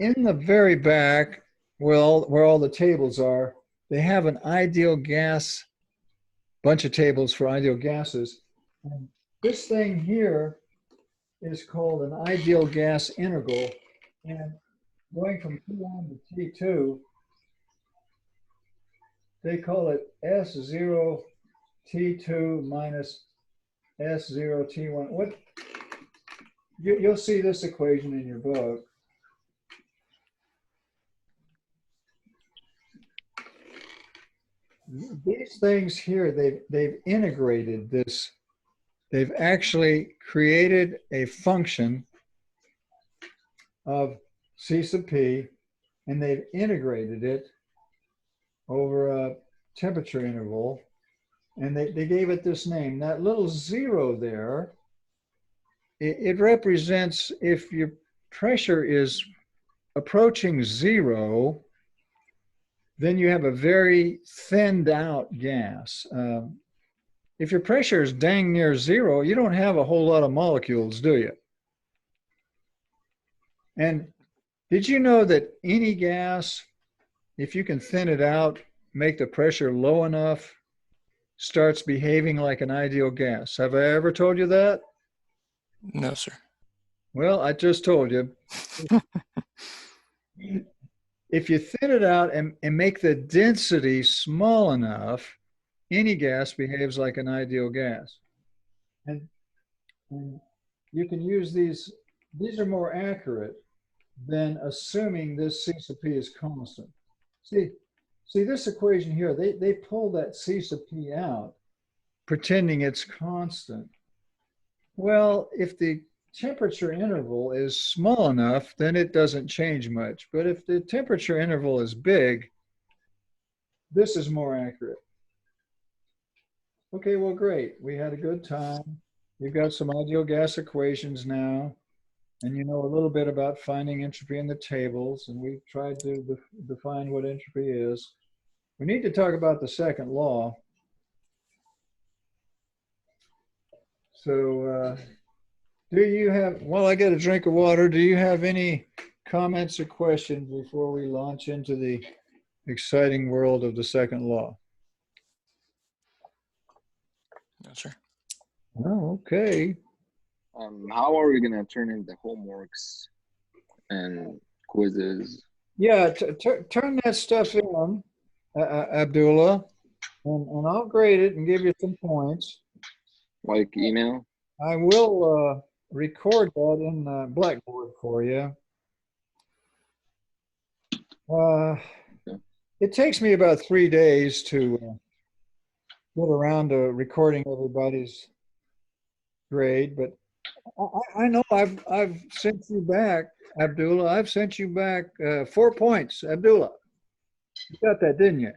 in the very back, where all the tables are, they have an ideal gas, bunch of tables for ideal gases. And this thing here is called an ideal gas integral. And going from T1 to T2, they call it S0 T2 minus S0 T1. What you'll see this equation in your book. These things here, they've integrated this. They've actually created a function of C sub P, and they've integrated it over a temperature interval. And they gave it this name. That little zero there, it represents if your pressure is approaching zero, then you have a very thinned out gas. If your pressure is dang near zero, you don't have a whole lot of molecules, do you? And did you know that any gas, if you can thin it out, make the pressure low enough, starts behaving like an ideal gas? Have I ever told you that? No, sir. Well, I just told you. If you thin it out and make the density small enough, any gas behaves like an ideal gas. And you can use these are more accurate than assuming this C sub P is constant. See this equation here, they pull that C sub P out, pretending it's constant. Well, if the temperature interval is small enough, then it doesn't change much. But if the temperature interval is big, this is more accurate. Okay, well, great. We had a good time. You've got some ideal gas equations now, and you know a little bit about finding entropy in the tables, and we've tried to define what entropy is. We need to talk about the second law. So, do you have, while I get a drink of water, do you have any comments or questions before we launch into the exciting world of the second law? No, sir. Oh, okay. How are we gonna turn in the homeworks and quizzes? Yeah, turn that stuff in, Abdullah, and I'll grade it and give you some points. Like email? I will record that in Blackboard for you. It takes me about 3 days to get around to recording everybody's grade, but I know I've sent you back, Abdullah. I've sent you back 4 points, Abdullah. You got that, didn't you?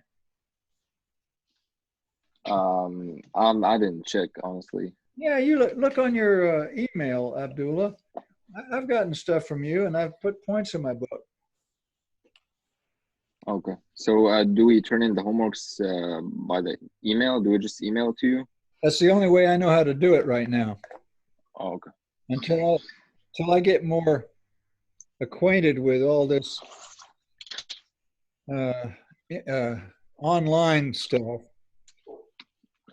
I didn't check, honestly. Yeah, you look on your email, Abdullah. I've gotten stuff from you, and I've put points in my book. Okay. So do we turn in the homeworks by the email? Do we just email it to you? That's the only way I know how to do it right now. Oh, okay. Until I get more acquainted with all this online stuff.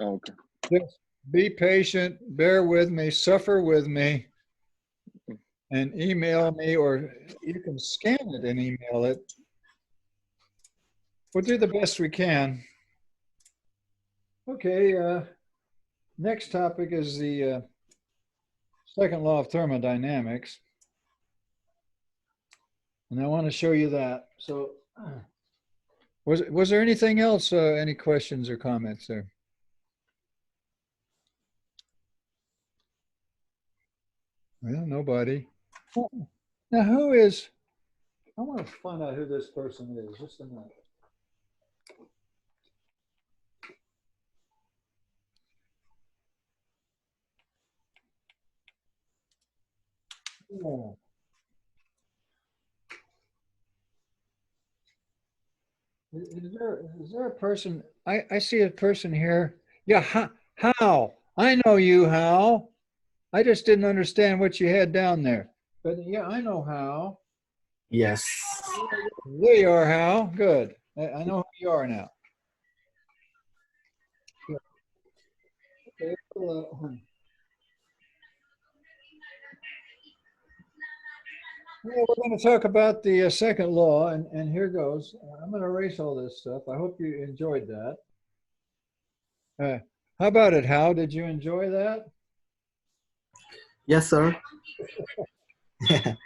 Okay. Just be patient, bear with me, suffer with me, and email me, or you can scan it and email it. We'll do the best we can. Okay, next topic is the second law of thermodynamics. And I want to show you that. So was there anything else, any questions or comments there? Well, nobody. Now, who is, I want to find out who this person is, just a minute. Yeah. Is there a person? I see a person here. Yeah, How? I know you, How. I just didn't understand what you had down there. But yeah, I know How. Yes. There you are, How. Good. I know who you are now. Good. Okay. Well, we're going to talk about the second law, and here goes. I'm going to erase all this stuff. I hope you enjoyed that. How about it, How? Did you enjoy that? Yes, sir. Good.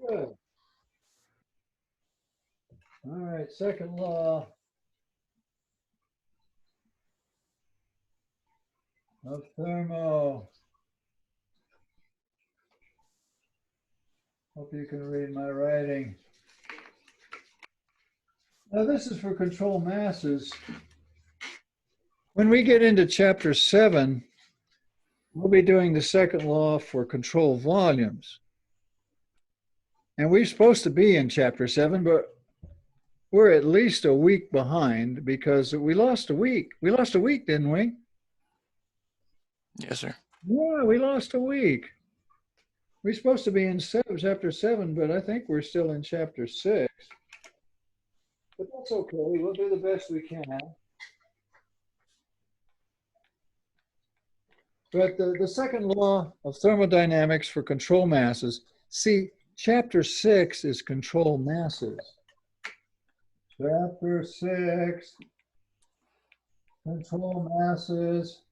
All right, second law of thermo. Hope you can read my writing. Now this is for control masses. When we get into chapter 7, we'll be doing the second law for control volumes. And we're supposed to be in chapter 7, but we're at least a week behind because we lost a week. We lost a week, didn't we? Yes, sir. Yeah, we lost a week. We're supposed to be in chapter 7, but I think we're still in chapter 6. But that's okay. We'll do the best we can. But the second law of thermodynamics for control masses, see, chapter 6 is control masses. Chapter 6, control masses.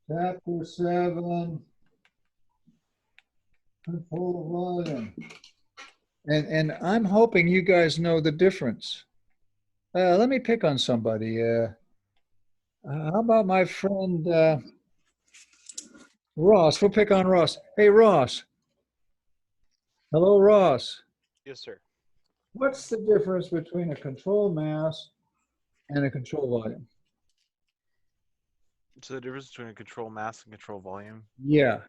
Chapter 7, control volume. And I'm hoping you guys know the difference. Let me pick on somebody. How about my friend Ross? We'll pick on Ross. Hey, Ross. Hello, Ross. Yes, sir. What's the difference between a control mass and a control volume? So the difference between a control mass and control volume? Yeah.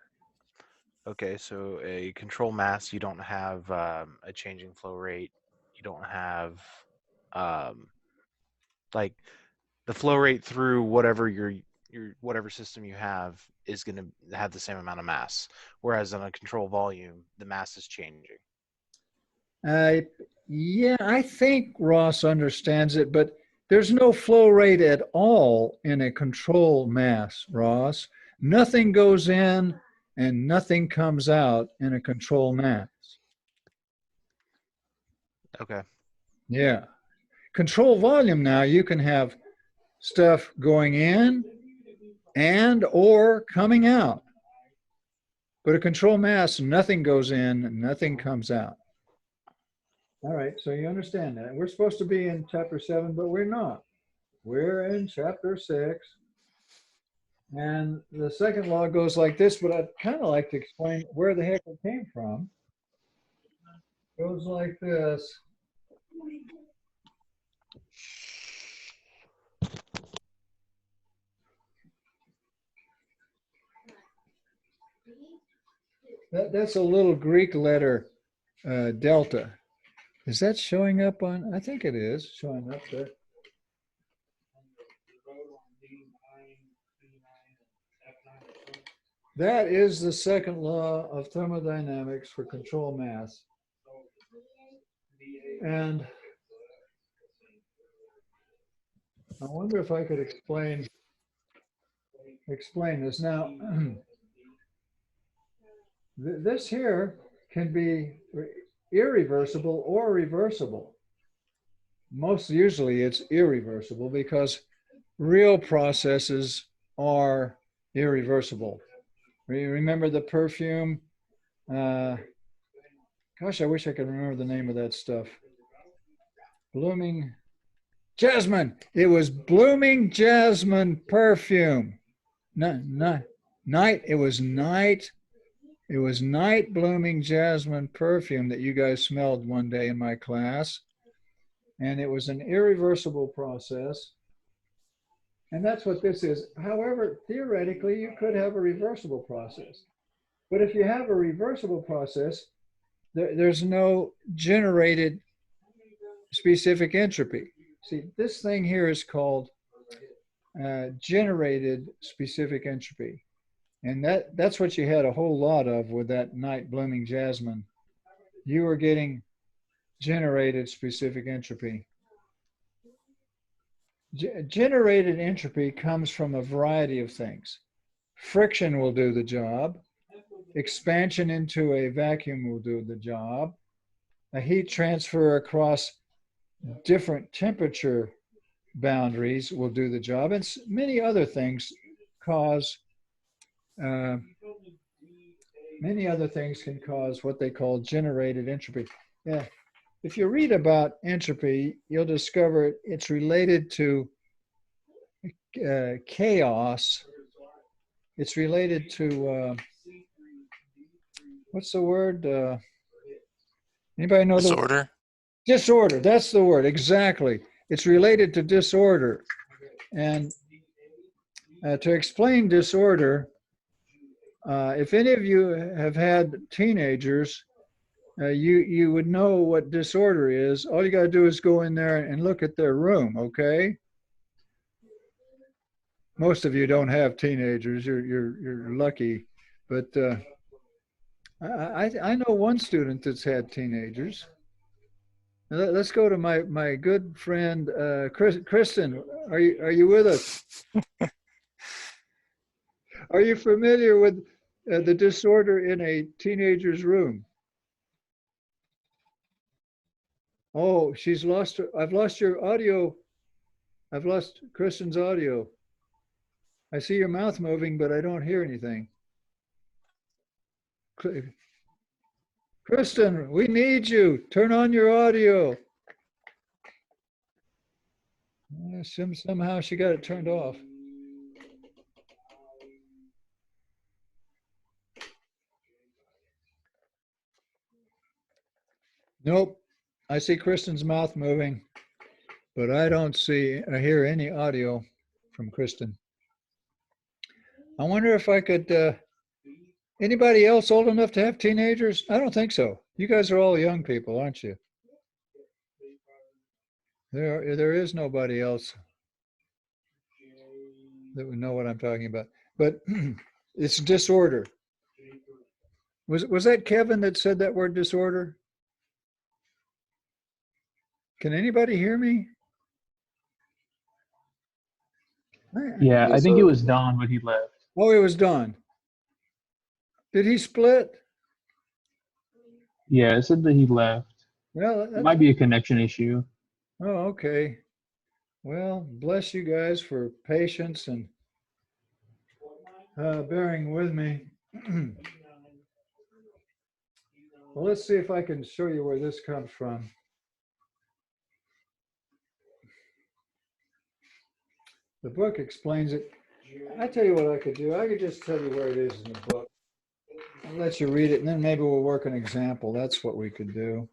Okay, so a control mass, you don't have a changing flow rate. You don't have like the flow rate through whatever your whatever system you have is going to have the same amount of mass. Whereas on a control volume, the mass is changing. Yeah, I think Ross understands it, but There's no flow rate at all in a control mass, Ross. Nothing goes in and nothing comes out in a control mass. Okay. Yeah. Control volume now, you can have stuff going in and or coming out. But a control mass, nothing goes in, nothing comes out. All right, so you understand that. We're supposed to be in chapter 7, but we're not. We're in chapter 6. And the second law goes like this, but I'd kind of like to explain where the heck it came from. It goes like this. That's a little Greek letter, delta. Is that showing up on? I think it is showing up there. That is the second law of thermodynamics for control mass. And I wonder if I could explain this. Now, this here can be irreversible or reversible. Most usually it's irreversible because real processes are irreversible. Remember the perfume? Gosh, I wish I could remember the name of that stuff. Blooming jasmine. It was blooming jasmine perfume. It was night blooming jasmine perfume that you guys smelled one day in my class. And it was an irreversible process. And that's what this is. However, theoretically, you could have a reversible process. But if you have a reversible process, there's no generated specific entropy. See, this thing here is called generated specific entropy. And that's what you had a whole lot of with that night blooming jasmine. You were getting generated specific entropy. Generated entropy comes from a variety of things. Friction will do the job. Expansion into a vacuum will do the job. A heat transfer across different temperature boundaries will do the job. And many other things can cause what they call generated entropy. Yeah. If you read about entropy, you'll discover it's related to chaos. It's related to, what's the word? Anybody know Disorder. Disorder, that's the word, exactly. It's related to disorder. And to explain disorder, if any of you have had teenagers, you would know what disorder is. All you got to do is go in there and look at their room, okay? Most of you don't have teenagers. You're lucky, but I know one student that's had teenagers. Let's go to my good friend Kristen. Are you with us? Are you familiar with the disorder in a teenager's room? Oh, she's lost her. I've lost your audio. I've lost Kristen's audio. I see your mouth moving, but I don't hear anything. Kristen, we need you. Turn on your audio. Somehow she got it turned off. Nope. I see Kristen's mouth moving, but I don't hear any audio from Kristen. I wonder if I could, anybody else old enough to have teenagers? I don't think so. You guys are all young people, aren't you? There is nobody else that would know what I'm talking about. But it's disorder. Was that Kevin that said that word disorder? Can anybody hear me? Yeah, Okay, I think it so was Don, but he left. Oh, it was Don. Did he split? Yeah, it said that he left. Well, It that's, might be a connection issue. oh, okay. Well, bless you guys for patience and bearing with me. Well, let's see if I can show you where this comes from. The book explains it. I tell you what I could do. I could just tell you where it is in the book. I'll let you read it, and then maybe we'll work an example. That's what we could do.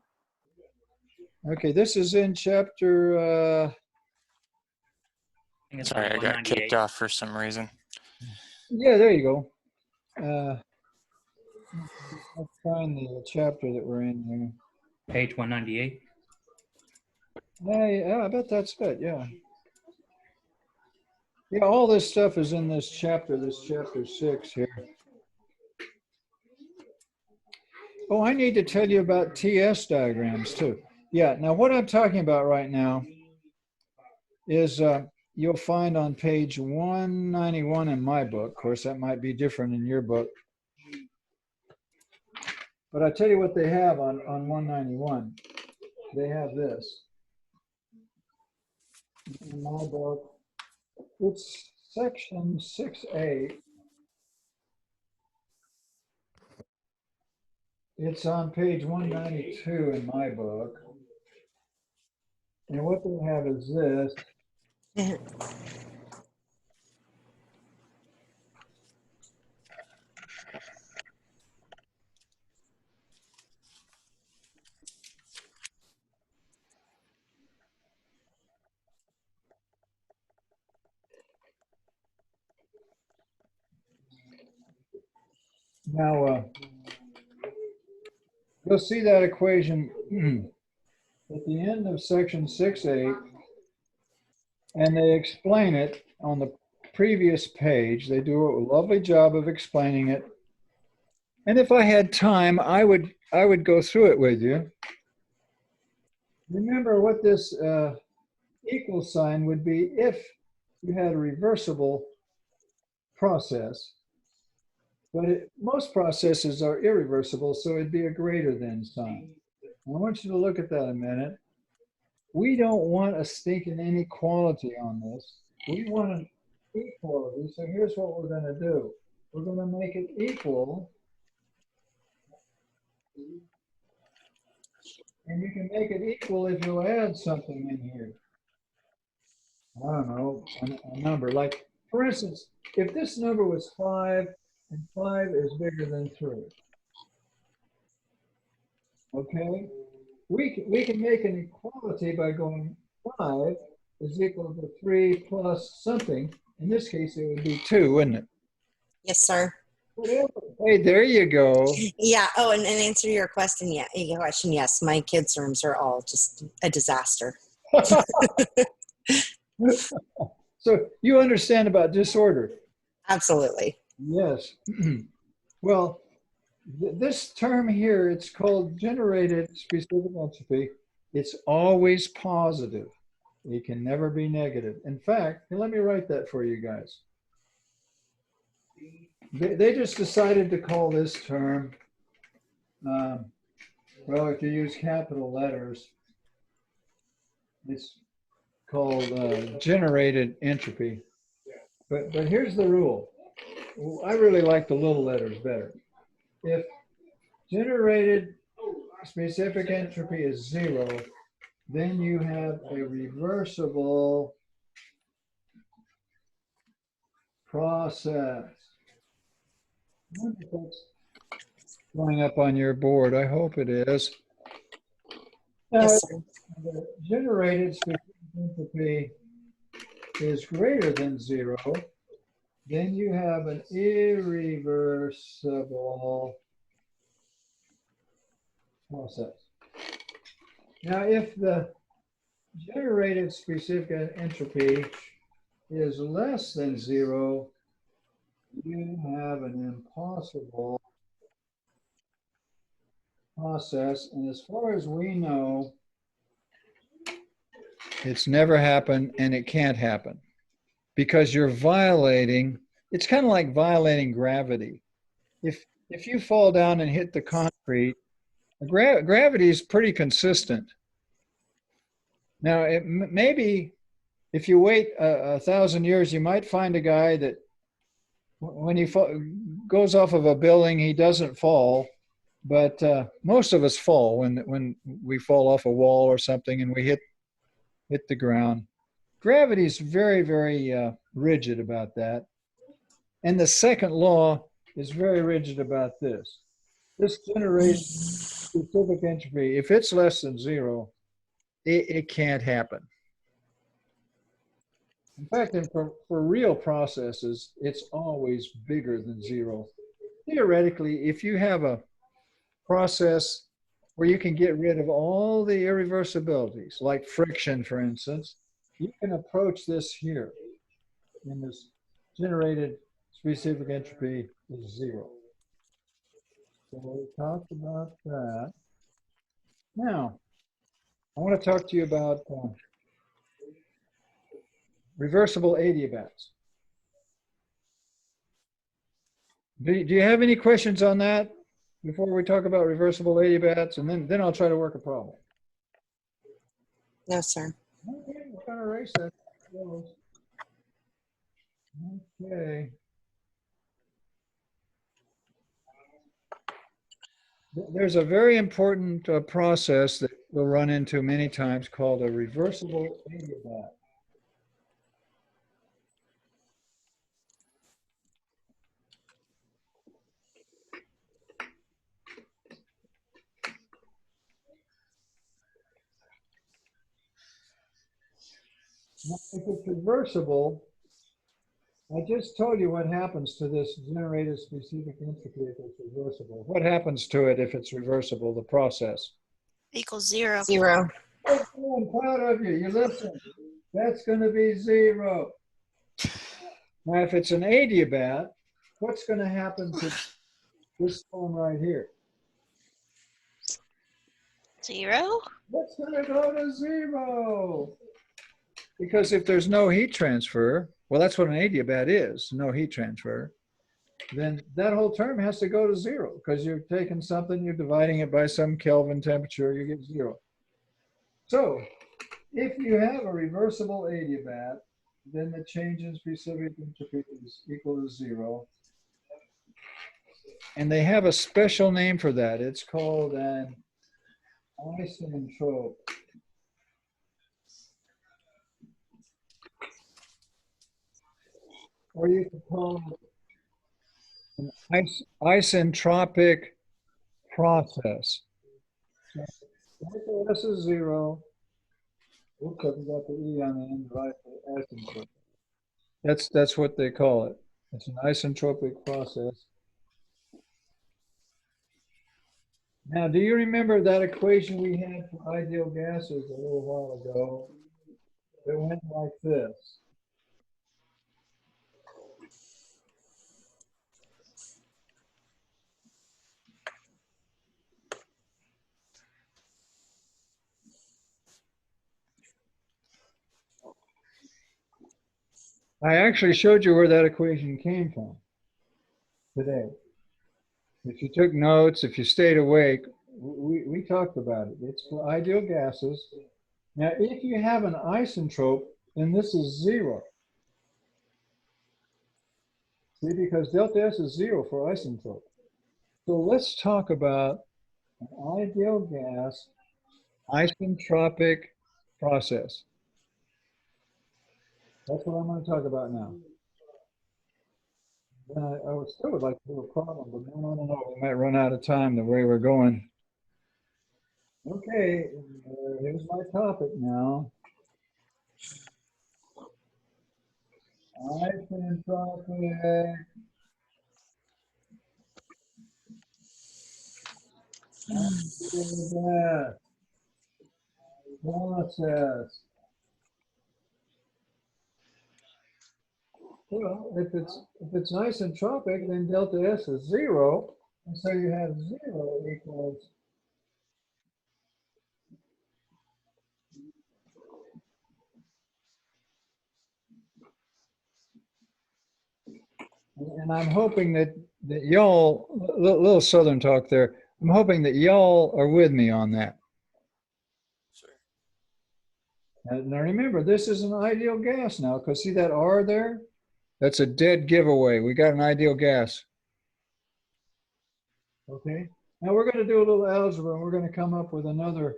Okay, this is in chapter. Sorry, I got kicked off for some reason. Yeah, there you go. Let's find the chapter that we're in here. Page 198. Yeah, I bet that's it. Yeah. Yeah, all this stuff is in this chapter 6 here. Oh, I need to tell you about TS diagrams too. Yeah, now what I'm talking about right now is you'll find on page 191 in my book. Of course, that might be different in your book. But I tell you what they have on 191. They have this. In my book, it's section 6A. It's on page 192 in my book. And what they have is this. Now, you'll see that equation at the end of section 6A, and they explain it on the previous page. They do a lovely job of explaining it. And if I had time, I would go through it with you. Remember what this equal sign would be if you had a reversible process. But most processes are irreversible, so it'd be a greater than sign. I want you to look at that a minute. We don't want a stinking inequality on this. We want an equality. So here's what we're going to do. We're going to make it equal. And you can make it equal if you add something in here. I don't know, a number. Like, for instance, if this number was 5, and 5 is bigger than 3. Okay? We can make an equality by going 5 is equal to 3 plus something. In this case, it would be 2, wouldn't it? Yes, sir. Hey, there you go. Yeah. Oh, and answer your question. Yeah. Your question. Yes. My kids' rooms are all just a disaster. So you understand about disorder? Absolutely. Yes. Well, this term here, it's called generated specific entropy. It's always positive. It can never be negative. In fact, let me write that for you guys. They just decided to call this term, well, if you use capital letters, it's called generated entropy. But here's the rule. I really like the little letters better. If generated specific entropy is 0, then you have a reversible process. I wonder if that's going up on your board. I hope it is. Now, Yes, sir. the generated specific entropy is greater than 0, then you have an irreversible process. Now, if the generated specific entropy is less than 0, you have an impossible process. And as far as we know, it's never happened and it can't happen because you're violating, it's kind of like violating gravity. If you fall down and hit the concrete, gravity is pretty consistent. Now, maybe if you wait 1,000 years, you might find a guy that when he goes off of a building, he doesn't fall. But most of us fall when we fall off a wall or something and we hit the ground. Gravity is very, very rigid about that. And the second law is very rigid about this. This generates specific entropy. If it's less than zero, it can't happen. In fact, for real processes, it's always bigger than zero. Theoretically, if you have a process where you can get rid of all the irreversibilities, like friction, for instance, you can approach this here in this generated specific entropy is zero. So we talked about that. Now, I want to talk to you about reversible adiabats. Do you have any questions on that before we talk about reversible adiabats? And then I'll try to work a problem. No, sir. Okay, we're going to erase that. Okay. There's a very important process that we'll run into many times called a reversible adiabat. Now, if it's reversible, I just told you what happens to this generated specific entropy if it's reversible. What happens to it if it's reversible, the process? Equals 0. 0. Oh, I'm proud of you. You listen. That's going to be 0. Now, if it's an adiabat, what's going to happen to this one right here? 0? That's going to go to 0. Because if there's no heat transfer, well, that's what an adiabat is, no heat transfer, then that whole term has to go to 0 because you're taking something, you're dividing it by some Kelvin temperature, you get 0. So if you have a reversible adiabat, then the change in specific entropy is equal to 0. And they have a special name for that. It's called an isentrope. Or you could call it an isentropic process. So this is 0. Oops, I forgot the E on the end, right? Isentropic. That's what they call it. It's an isentropic process. Now, do you remember that equation we had for ideal gases a little while ago? It went like this. I actually showed you where that equation came from today. If you took notes, if you stayed awake, we talked about it. It's for ideal gases. Now, if you have an isentrope, then this is 0. See, because delta S is 0 for isentrope. So let's talk about an ideal gas isentropic process. That's what I'm going to talk about now. Then I still would like to do a problem, but no. We might run out of time the way we're going. Okay, here's my topic now. Isentropic gas process. Well, if it's isentropic, then delta S is 0, and so you have 0 equals And I'm hoping that y'all, little Southern talk there, I'm hoping that y'all are with me on that. Now remember, this is an ideal gas now, because see that R there? That's a dead giveaway. We got an ideal gas. Okay. Now we're going to do a little algebra, and we're going to come up with another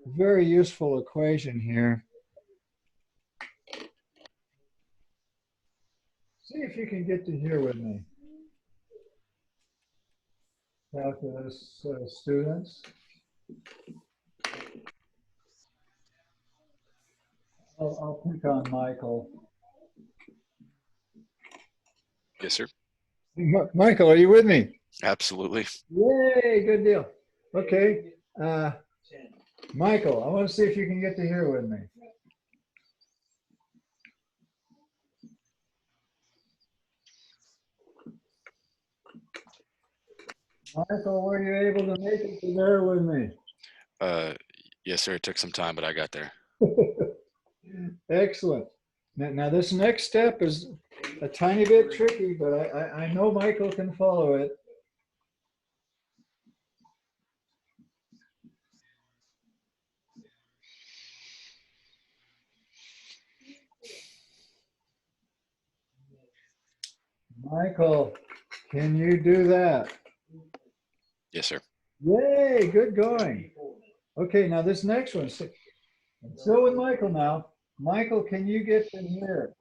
very useful equation here. See if you can get to here with me. Calculus students. I'll pick on Michael. Yes, sir. Michael, are you with me? Absolutely. Yay, good deal. Okay. Michael, I want to see if you can get to here with me. Michael, were you able to make it to there with me? Yes, sir. It took some time, but I got there. Excellent. Now this next step is a tiny bit tricky, but I know Michael can follow it. Michael, can you do that? Yes, sir. Yay, good going. Okay, now this next one. Still with Michael now. Michael, can you get in here?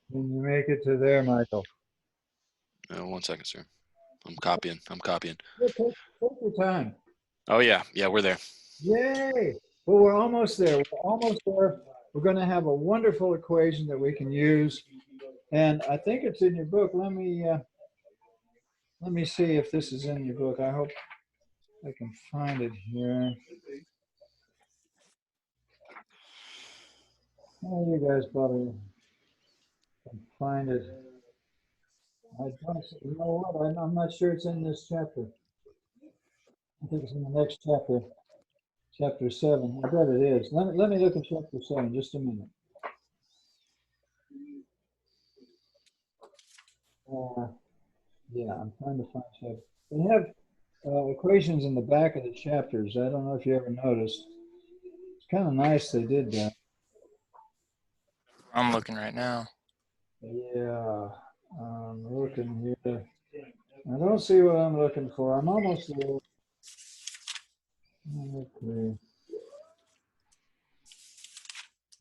Can you make it to there, Michael? 1 second, sir. I'm copying. Yeah, take your time. Oh, yeah. Yeah, we're there. Yay! Well, we're almost there. We're almost there. We're going to have a wonderful equation that we can use. And I think it's in your book. Let me see if this is in your book. I hope I can find it here. Oh, you guys probably can find it. I don't, you know what? I'm not sure it's in this chapter. I think it's in the next chapter, chapter 7. I bet it is. Let me look at chapter 7 just a minute. Yeah, I'm trying to find chapter. They have equations in the back of the chapters. I don't know if you ever noticed. It's kind of nice they did that. I'm looking right now. Yeah, I'm looking here. I don't see what I'm looking for. I'm almost there. Okay.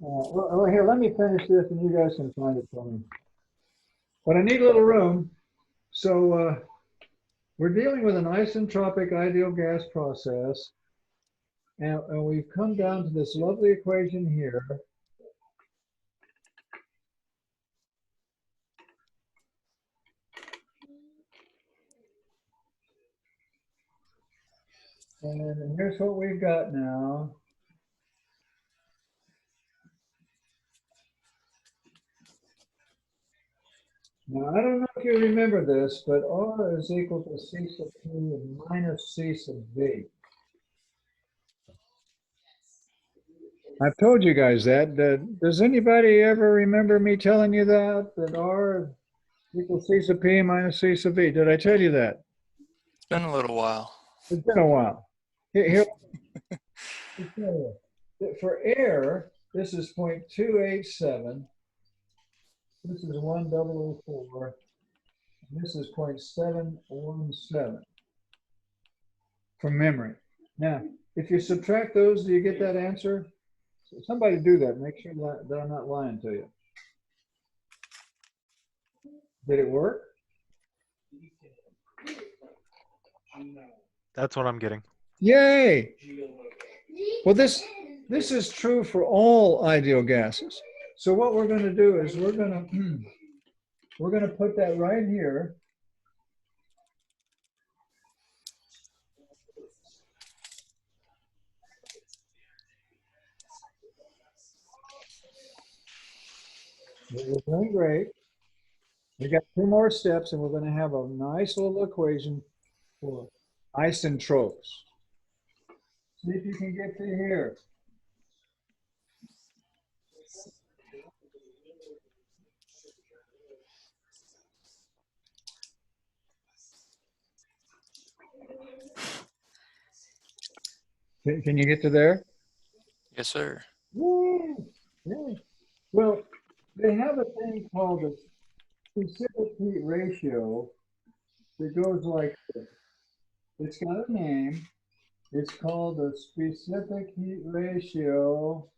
Well, here, let me finish this and you guys can find it for me. But I need a little room. So we're dealing with an isentropic ideal gas process. And we've come down to this lovely equation here. And here's what we've got now. Now, I don't know if you remember this, but R is equal to C sub P minus C sub V. I've told you guys that. Does anybody ever remember me telling you that R equals C sub P minus C sub V? Did I tell you that? It's been a little while. It's been a while. Here, for air, this is 0.287. This is 1004. And this is 0.717 from memory. Now, if you subtract those, do you get that answer? So somebody do that. Make sure that I'm not lying to you. Did it work? That's what I'm getting. Yay! Well, this is true for all ideal gases. So what we're going to do is we're going to put that right here. We're doing great. We got 2 more steps, and we're going to have a nice little equation for isentropes. See if you can get to here. Can you get to there? Yes, sir. Woo! Yeah. Well, they have a thing called the specific heat ratio that goes like this. It's got a name. It's called the specific heat ratio.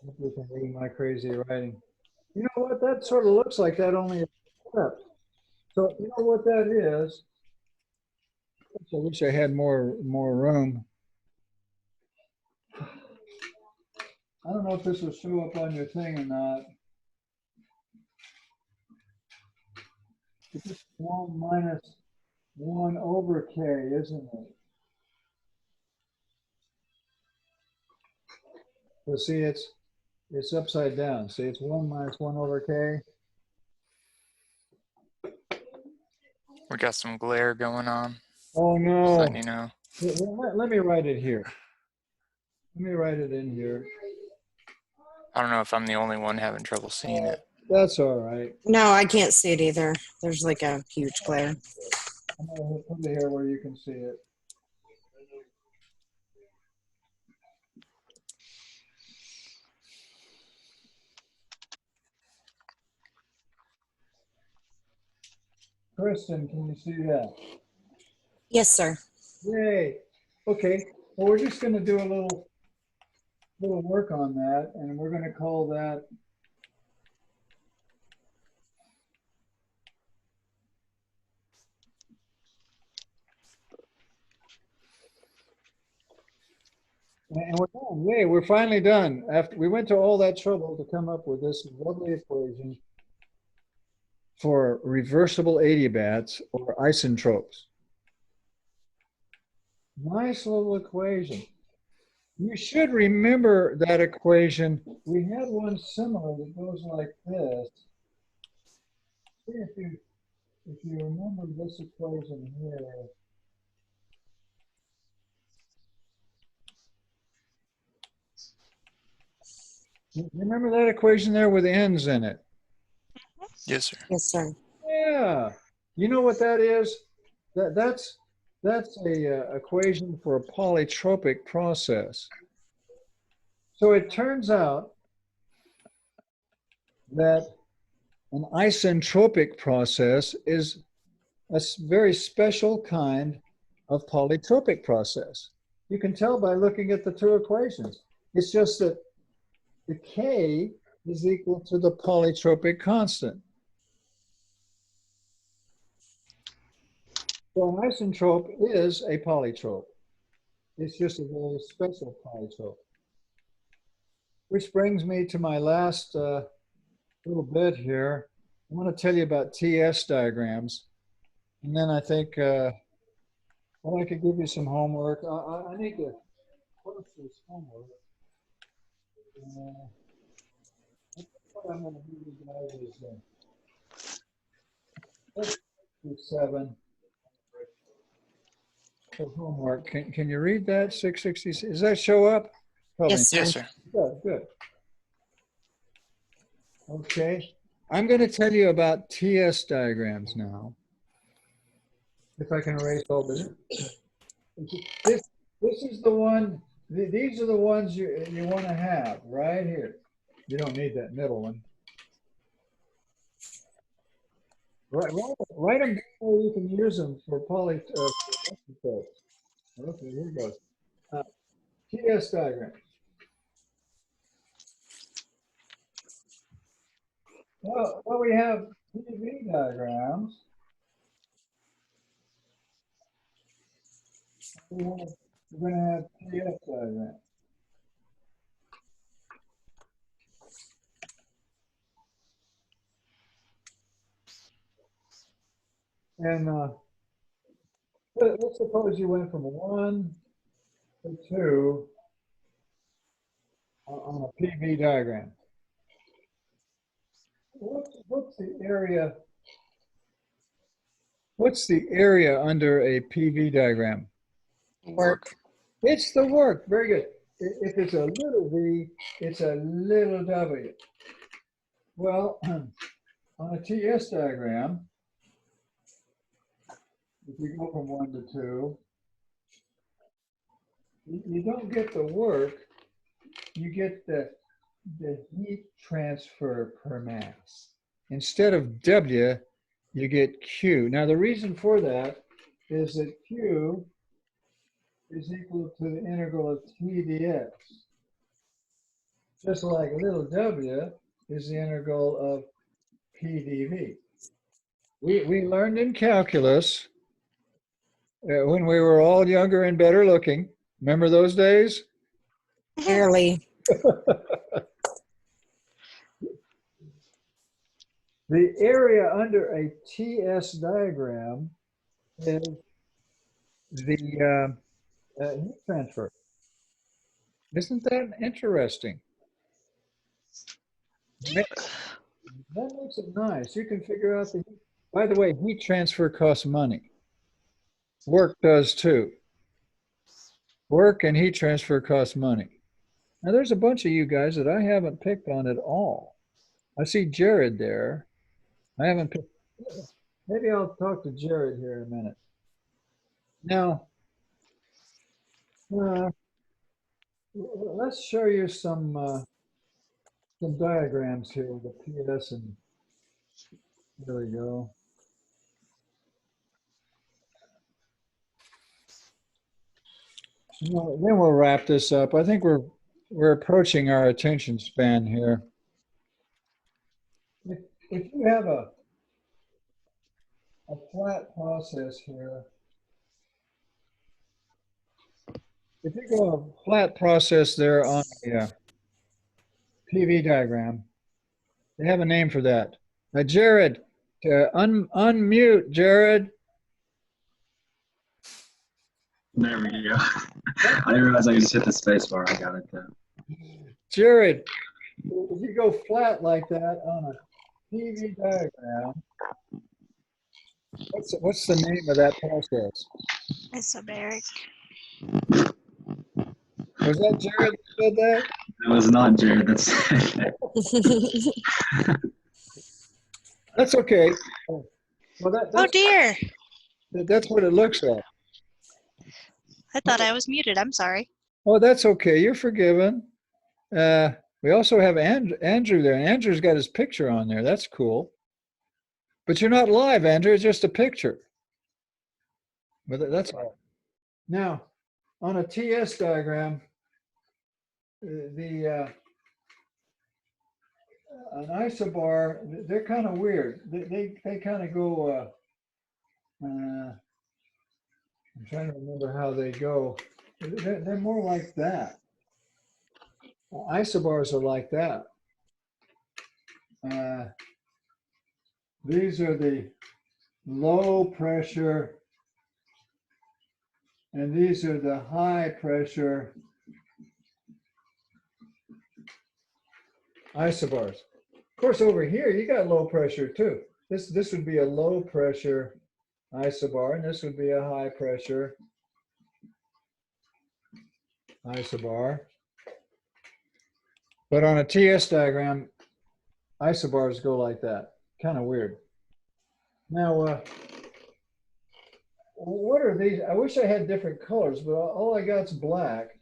If you can read my crazy writing. You know what? That sort of looks like that only a step. So you know what that is? I wish I had more room. I don't know if this will show up on your thing or not. It's just 1 minus 1 over k, isn't it? So see, it's upside down. See, it's 1 minus 1 over k. We got some glare going on. Oh Just no! letting you know. Let me write it here. Let me write it in here. I don't know if I'm the only one having trouble seeing it. That's all right. No, I can't see it either. There's like a huge glare. I'm gonna put it here where you can see it. Kristen, can you see that? Yes, sir. Yay. Okay. Well, we're just going to do a little work on that, and we're going to call that and we're done. Yay, we're finally done. After we went to all that trouble to come up with this lovely equation for reversible adiabats or isentropes. Nice little equation. You should remember that equation. We had one similar that goes like this. See if you remember this equation here. You remember that equation there with ends in it? Yes, sir. Yes, sir. Yeah. You know what that is? That's a equation for a polytropic process. So it turns out that an isentropic process is a very special kind of polytropic process. You can tell by looking at the two equations. It's just that the K is equal to the polytropic constant. So an isentrope is a polytrope. It's just a very special polytrope. Which brings me to my last little bit here. I want to tell you about TS diagrams. And then I think well, I could give you some homework. I need to post this homework. What I'm going to do, you guys, is let's do 7. For homework. Can you read that? 666. Does that show up? Probably. Yes, sir. Yes, sir. Good, good. Okay. I'm going to tell you about TS diagrams now. If I can erase all this. This is the one, these are the ones you want to have right here. You don't need that middle one. Write them before you can use them for poly. Okay, here goes. TS diagram. Well, we have PV diagrams. We're going to have TS diagrams. And let's suppose you went from 1 to 2 on a PV diagram. What's the area What's the area under a PV diagram? Work. It's the work. Very good. If it's a little v, it's a little w. Well, on a TS diagram, if you go from 1 to 2, you don't get the work, you get the heat transfer per mass. Instead of W, you get Q. Now, the reason for that is that Q is equal to the integral of T dx. Just like little w is the integral of P dv. We learned in calculus when we were all younger and better looking. Remember those days? Barely. The area under a TS diagram is the heat transfer. Isn't that interesting? That makes it nice. You can figure out the heat. By the way, heat transfer costs money. Work does too. Work and heat transfer costs money. Now there's a bunch of you guys that I haven't picked on at all. I see Jared there. I haven't picked. Maybe I'll talk to Jared here in a minute. Now, let's show you some diagrams here with the PS, and there we go. Then we'll wrap this up. I think we're approaching our attention span here. If you have a flat process here, if you go a flat process there on a PV diagram, they have a name for that. Now, Jared, unmute, Jared. There we go. I didn't realize I could just hit the space bar. I got it though. Jared, if you go flat like that on a PV diagram, what's the name of that process? Isobaric. Was that Jared that said that? It was not Jared. That's okay. Well, Oh dear. That's what it looks like. I thought I was muted. I'm sorry. Oh, that's okay. You're forgiven. We also have Andrew there. And Andrew's got his picture on there. That's cool. But you're not live, Andrew. It's just a picture. But that's all. Now, on a TS diagram, an isobar, they're kind of weird. They kind of go, I'm trying to remember how they go. They're more like that. Isobars are like that. These are the low pressure, and these are the high pressure isobars. Of course, over here you got low pressure too. This would be a low pressure isobar, and this would be a high pressure isobar. But on a TS diagram, isobars go like that. Kind of weird. Now, what are these? I wish I had different colors, but all I got's black.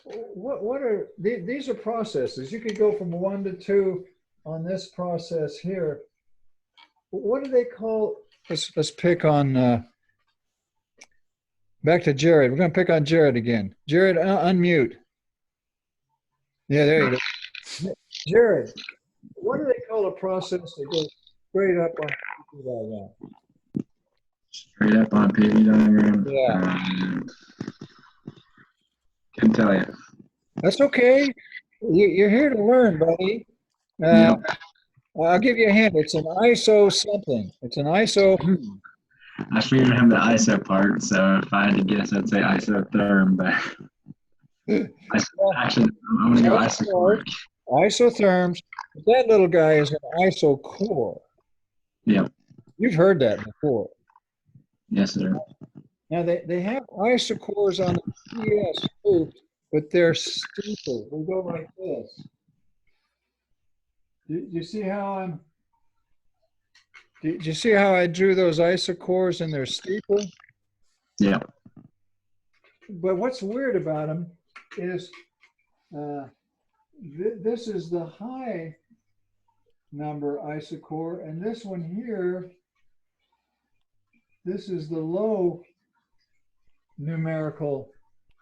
What are these? Are processes. You could go from 1 to 2 on this process here. What do they call? Let's pick on. Back to Jared. We're going to pick on Jared again. Jared, unmute. Yeah, there you go. Jared, what do they call a process that goes straight up on a PV diagram? Straight up on a PV diagram? Yeah. Couldn't tell you. That's okay. You're here to learn, buddy. I'll give you a hint. It's an ISO something. It's an ISO. I figured I have the ISO part, so if I had to guess, I'd say isotherm, but actually, I'm going to go isotherm. Isotherms. That little guy is an isocore. Yep. You've heard that before. Yes, sir. Now they have isocores on the TS loop, but they're steeper. They go like this. You see how I'm? Did you see how I drew those isocores and they're steeper? Yeah. But what's weird about them is this is the high number isocore, and this one here, this is the low numerical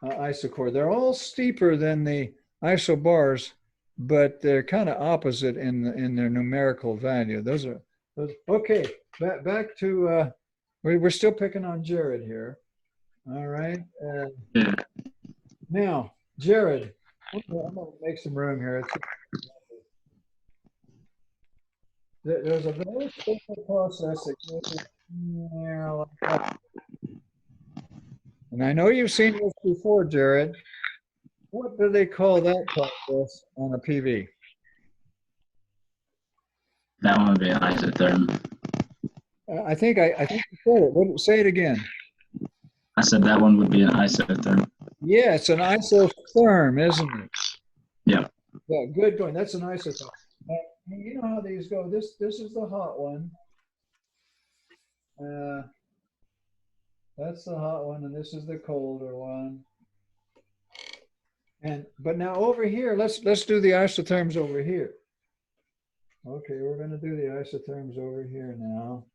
isocore. They're all steeper than the isobars, but they're kind of opposite in their numerical value. Those okay. Back to we're still picking on Jared here. All right. Yeah. Now, Jared, I'm gonna make some room here. There's a very simple process that goes like that. And I know you've seen this before, Jared. What do they call that process on a PV? That one would be an isotherm. I think you said it. Say it again. I said that one would be an isotherm. Yeah, it's an isotherm, isn't it? Yeah. Yeah, good going. That's an isotherm. Now, you know how these go. This is the hot one. That's the hot one, and this is the colder one. But now over here, let's do the isotherms over here. Okay, we're going to do the isotherms over here now.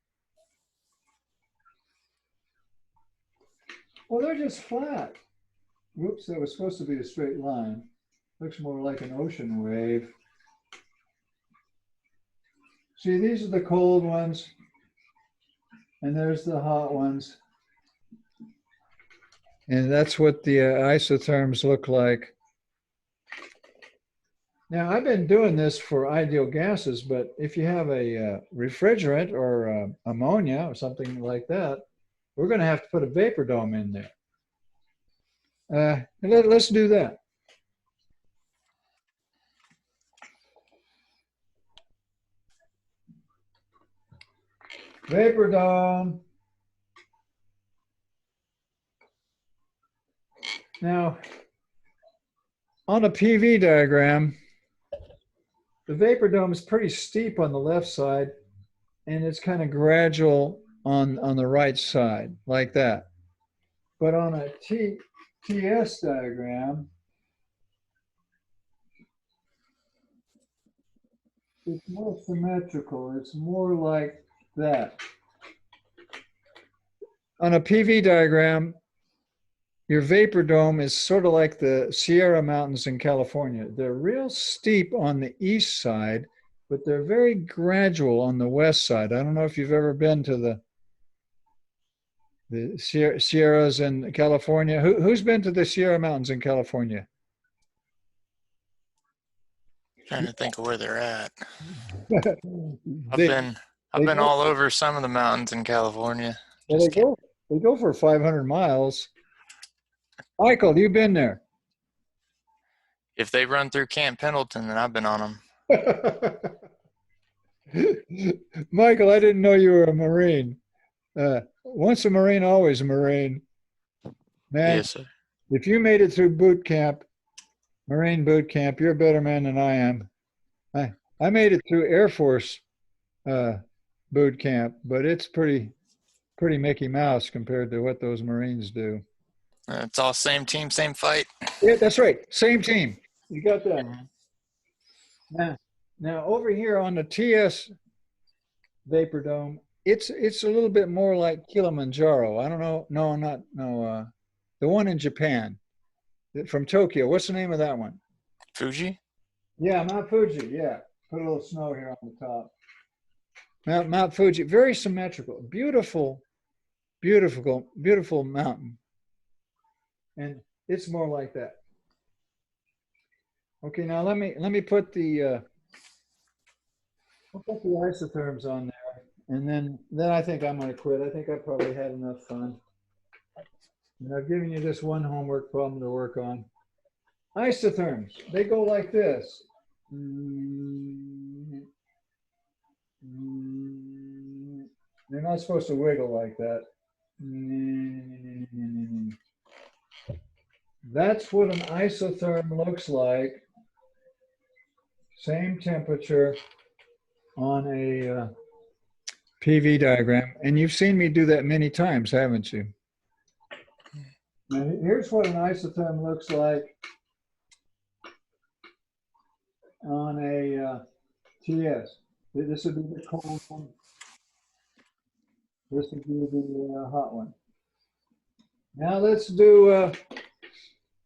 Well, they're just flat. Whoops, that was supposed to be a straight line. Looks more like an ocean wave. See, these are the cold ones, and there's the hot ones. And that's what the isotherms look like. Now, I've been doing this for ideal gases, but if you have a refrigerant or ammonia or something like that, we're going to have to put a vapor dome in there. Let's do that. Vapor dome. Now, on a PV diagram, the vapor dome is pretty steep on the left side, and it's kind of gradual on the right side, like that. But on a TS diagram, it's more symmetrical. It's more like that. On a PV diagram, your vapor dome is sort of like the Sierra Mountains in California. They're real steep on the east side, but they're very gradual on the west side. I don't know if you've ever been to the Sierras in California. Who's been to the Sierra Mountains in California? Trying to think of where they're at. They I've been go- all over some of the mountains in California. Well, they go for 500 miles. Michael, you've been there. If they run through Camp Pendleton, then I've been on them. Michael, I didn't know you were a Marine. Once a Marine, always a Marine. Man, Yes, sir. if you made it through boot camp, Marine boot camp, you're a better man than I am. I made it through Air Force boot camp, but it's pretty Mickey Mouse compared to what those Marines do. It's all same team, same fight. Yeah, that's right. Same team. You got that. Now over here on the TS Vapor Dome, it's a little bit more like Kilimanjaro. I don't know. No, the one in Japan from Tokyo. What's the name of that one? Fuji? Yeah, Mount Fuji. Yeah. Put a little snow here on the top. Mount Fuji, very symmetrical, beautiful mountain. And it's more like that. Okay, now let me put the I'll put the isotherms on there, and then I think I'm going to quit. I think I probably had enough fun. And I've given you this one homework problem to work on. Isotherms, they go like this. They're not supposed to wiggle like that. That's what an isotherm looks like. Same temperature on a PV diagram. And you've seen me do that many times, haven't you? Now, here's what an isotherm looks like on a TS. This would be the cold one. This would be the hot one. Now let's do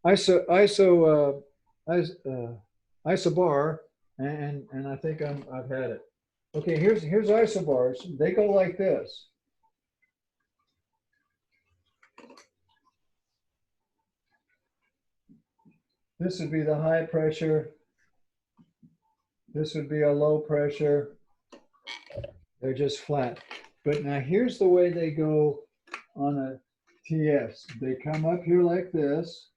isobar, and I think I've had it. Okay, here's isobars. They go like this. This would be the high pressure. This would be a low pressure. They're just flat. But now here's the way they go on a TS. They come up here like this.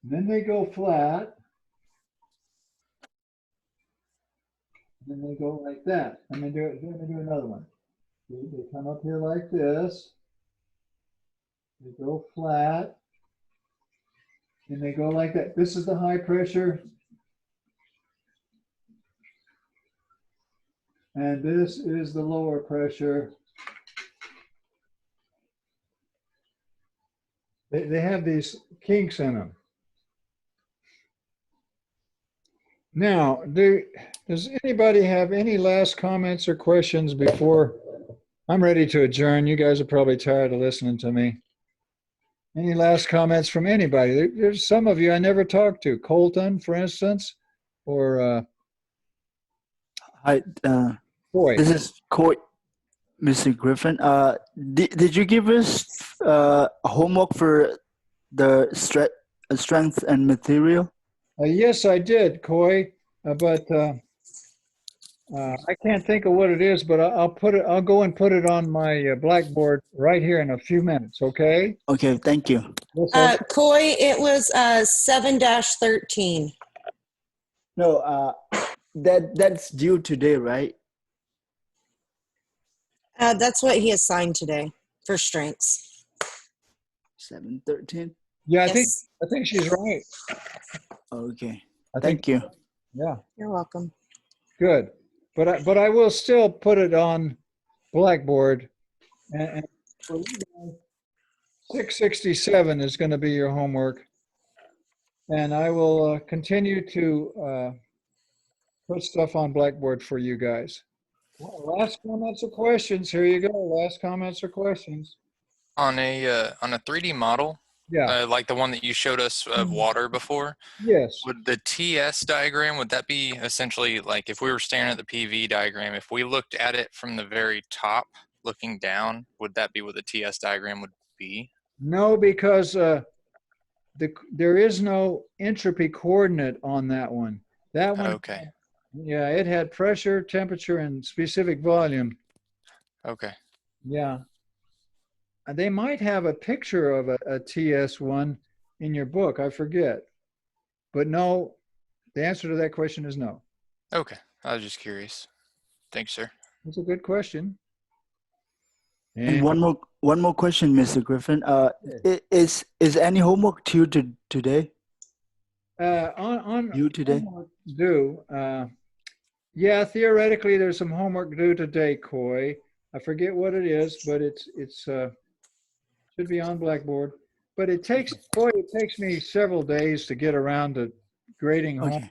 Then they go flat. And then they go like that. Let me do another one. They come up here like this. They go flat. And they go like that. This is the high pressure. And this is the lower pressure. They have these kinks in them. Now, does anybody have any last comments or questions before I'm ready to adjourn? You guys are probably tired of listening to me. Any last comments from anybody? There's some of you I never talked to. Colton, for instance, or Hi, Coy. this is Coy, Mr. Griffin. Did you give us homework for the strength and material? Yes, I did, Coy, but I can't think of what it is. But I'll go and put it on my blackboard right here in a few minutes. Okay. Okay, thank you. Coy, it was 7-13. No, that's due today, right? That's what he assigned today for strengths. 7:13. Yeah, Yes. I think she's right. Okay. Thank you. Yeah. You're welcome. Good. But I will still put it on Blackboard. And for you guys, 667 is going to be your homework. And I will continue to put stuff on Blackboard for you guys. Well, last comments or questions? Here you go. Last comments or questions? On a 3D model, Yeah. like the one that you showed us of water before, Yes. would the TS diagram, would that be essentially like if we were staring at the PV diagram, if we looked at it from the very top looking down, would that be what the TS diagram would be? No, because there is no entropy coordinate on that one. That one, Okay. yeah, it had pressure, temperature, and specific volume. Okay. Yeah. They might have a picture of a TS one in your book. I forget. But no, the answer to that question is no. Okay. I was just curious. Thanks, sir. That's a good question. And one more question, Mr. Griffin. Is any homework due today? On you today? Homework due. Yeah, theoretically, there's some homework due today, Coy. I forget what it is, but it's should be on Blackboard. But it takes me several days to get around to grading homework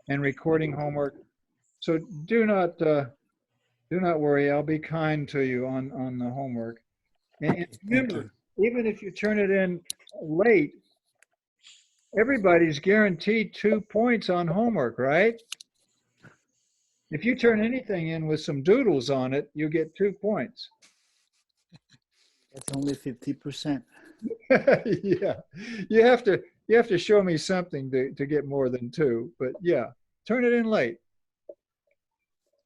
and recording homework. So do not worry. I'll be kind to you on the homework. And remember, even if you turn it in late, everybody's guaranteed 2 points on homework, right? If you turn anything in with some doodles on it, you get 2 points. It's only 50%. Yeah, you have to show me something to get more than 2. But yeah, turn it in late.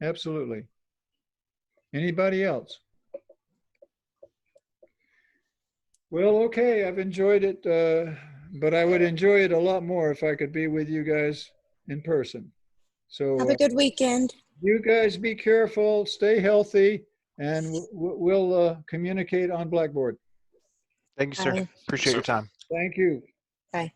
Absolutely. Anybody else? Well, okay, I've enjoyed it, but I would enjoy it a lot more if I could be with you guys in person. So Have a good weekend. You guys be careful, stay healthy, and we'll communicate on Blackboard. Thank you, sir. Bye. Appreciate your time. Thank you. Bye.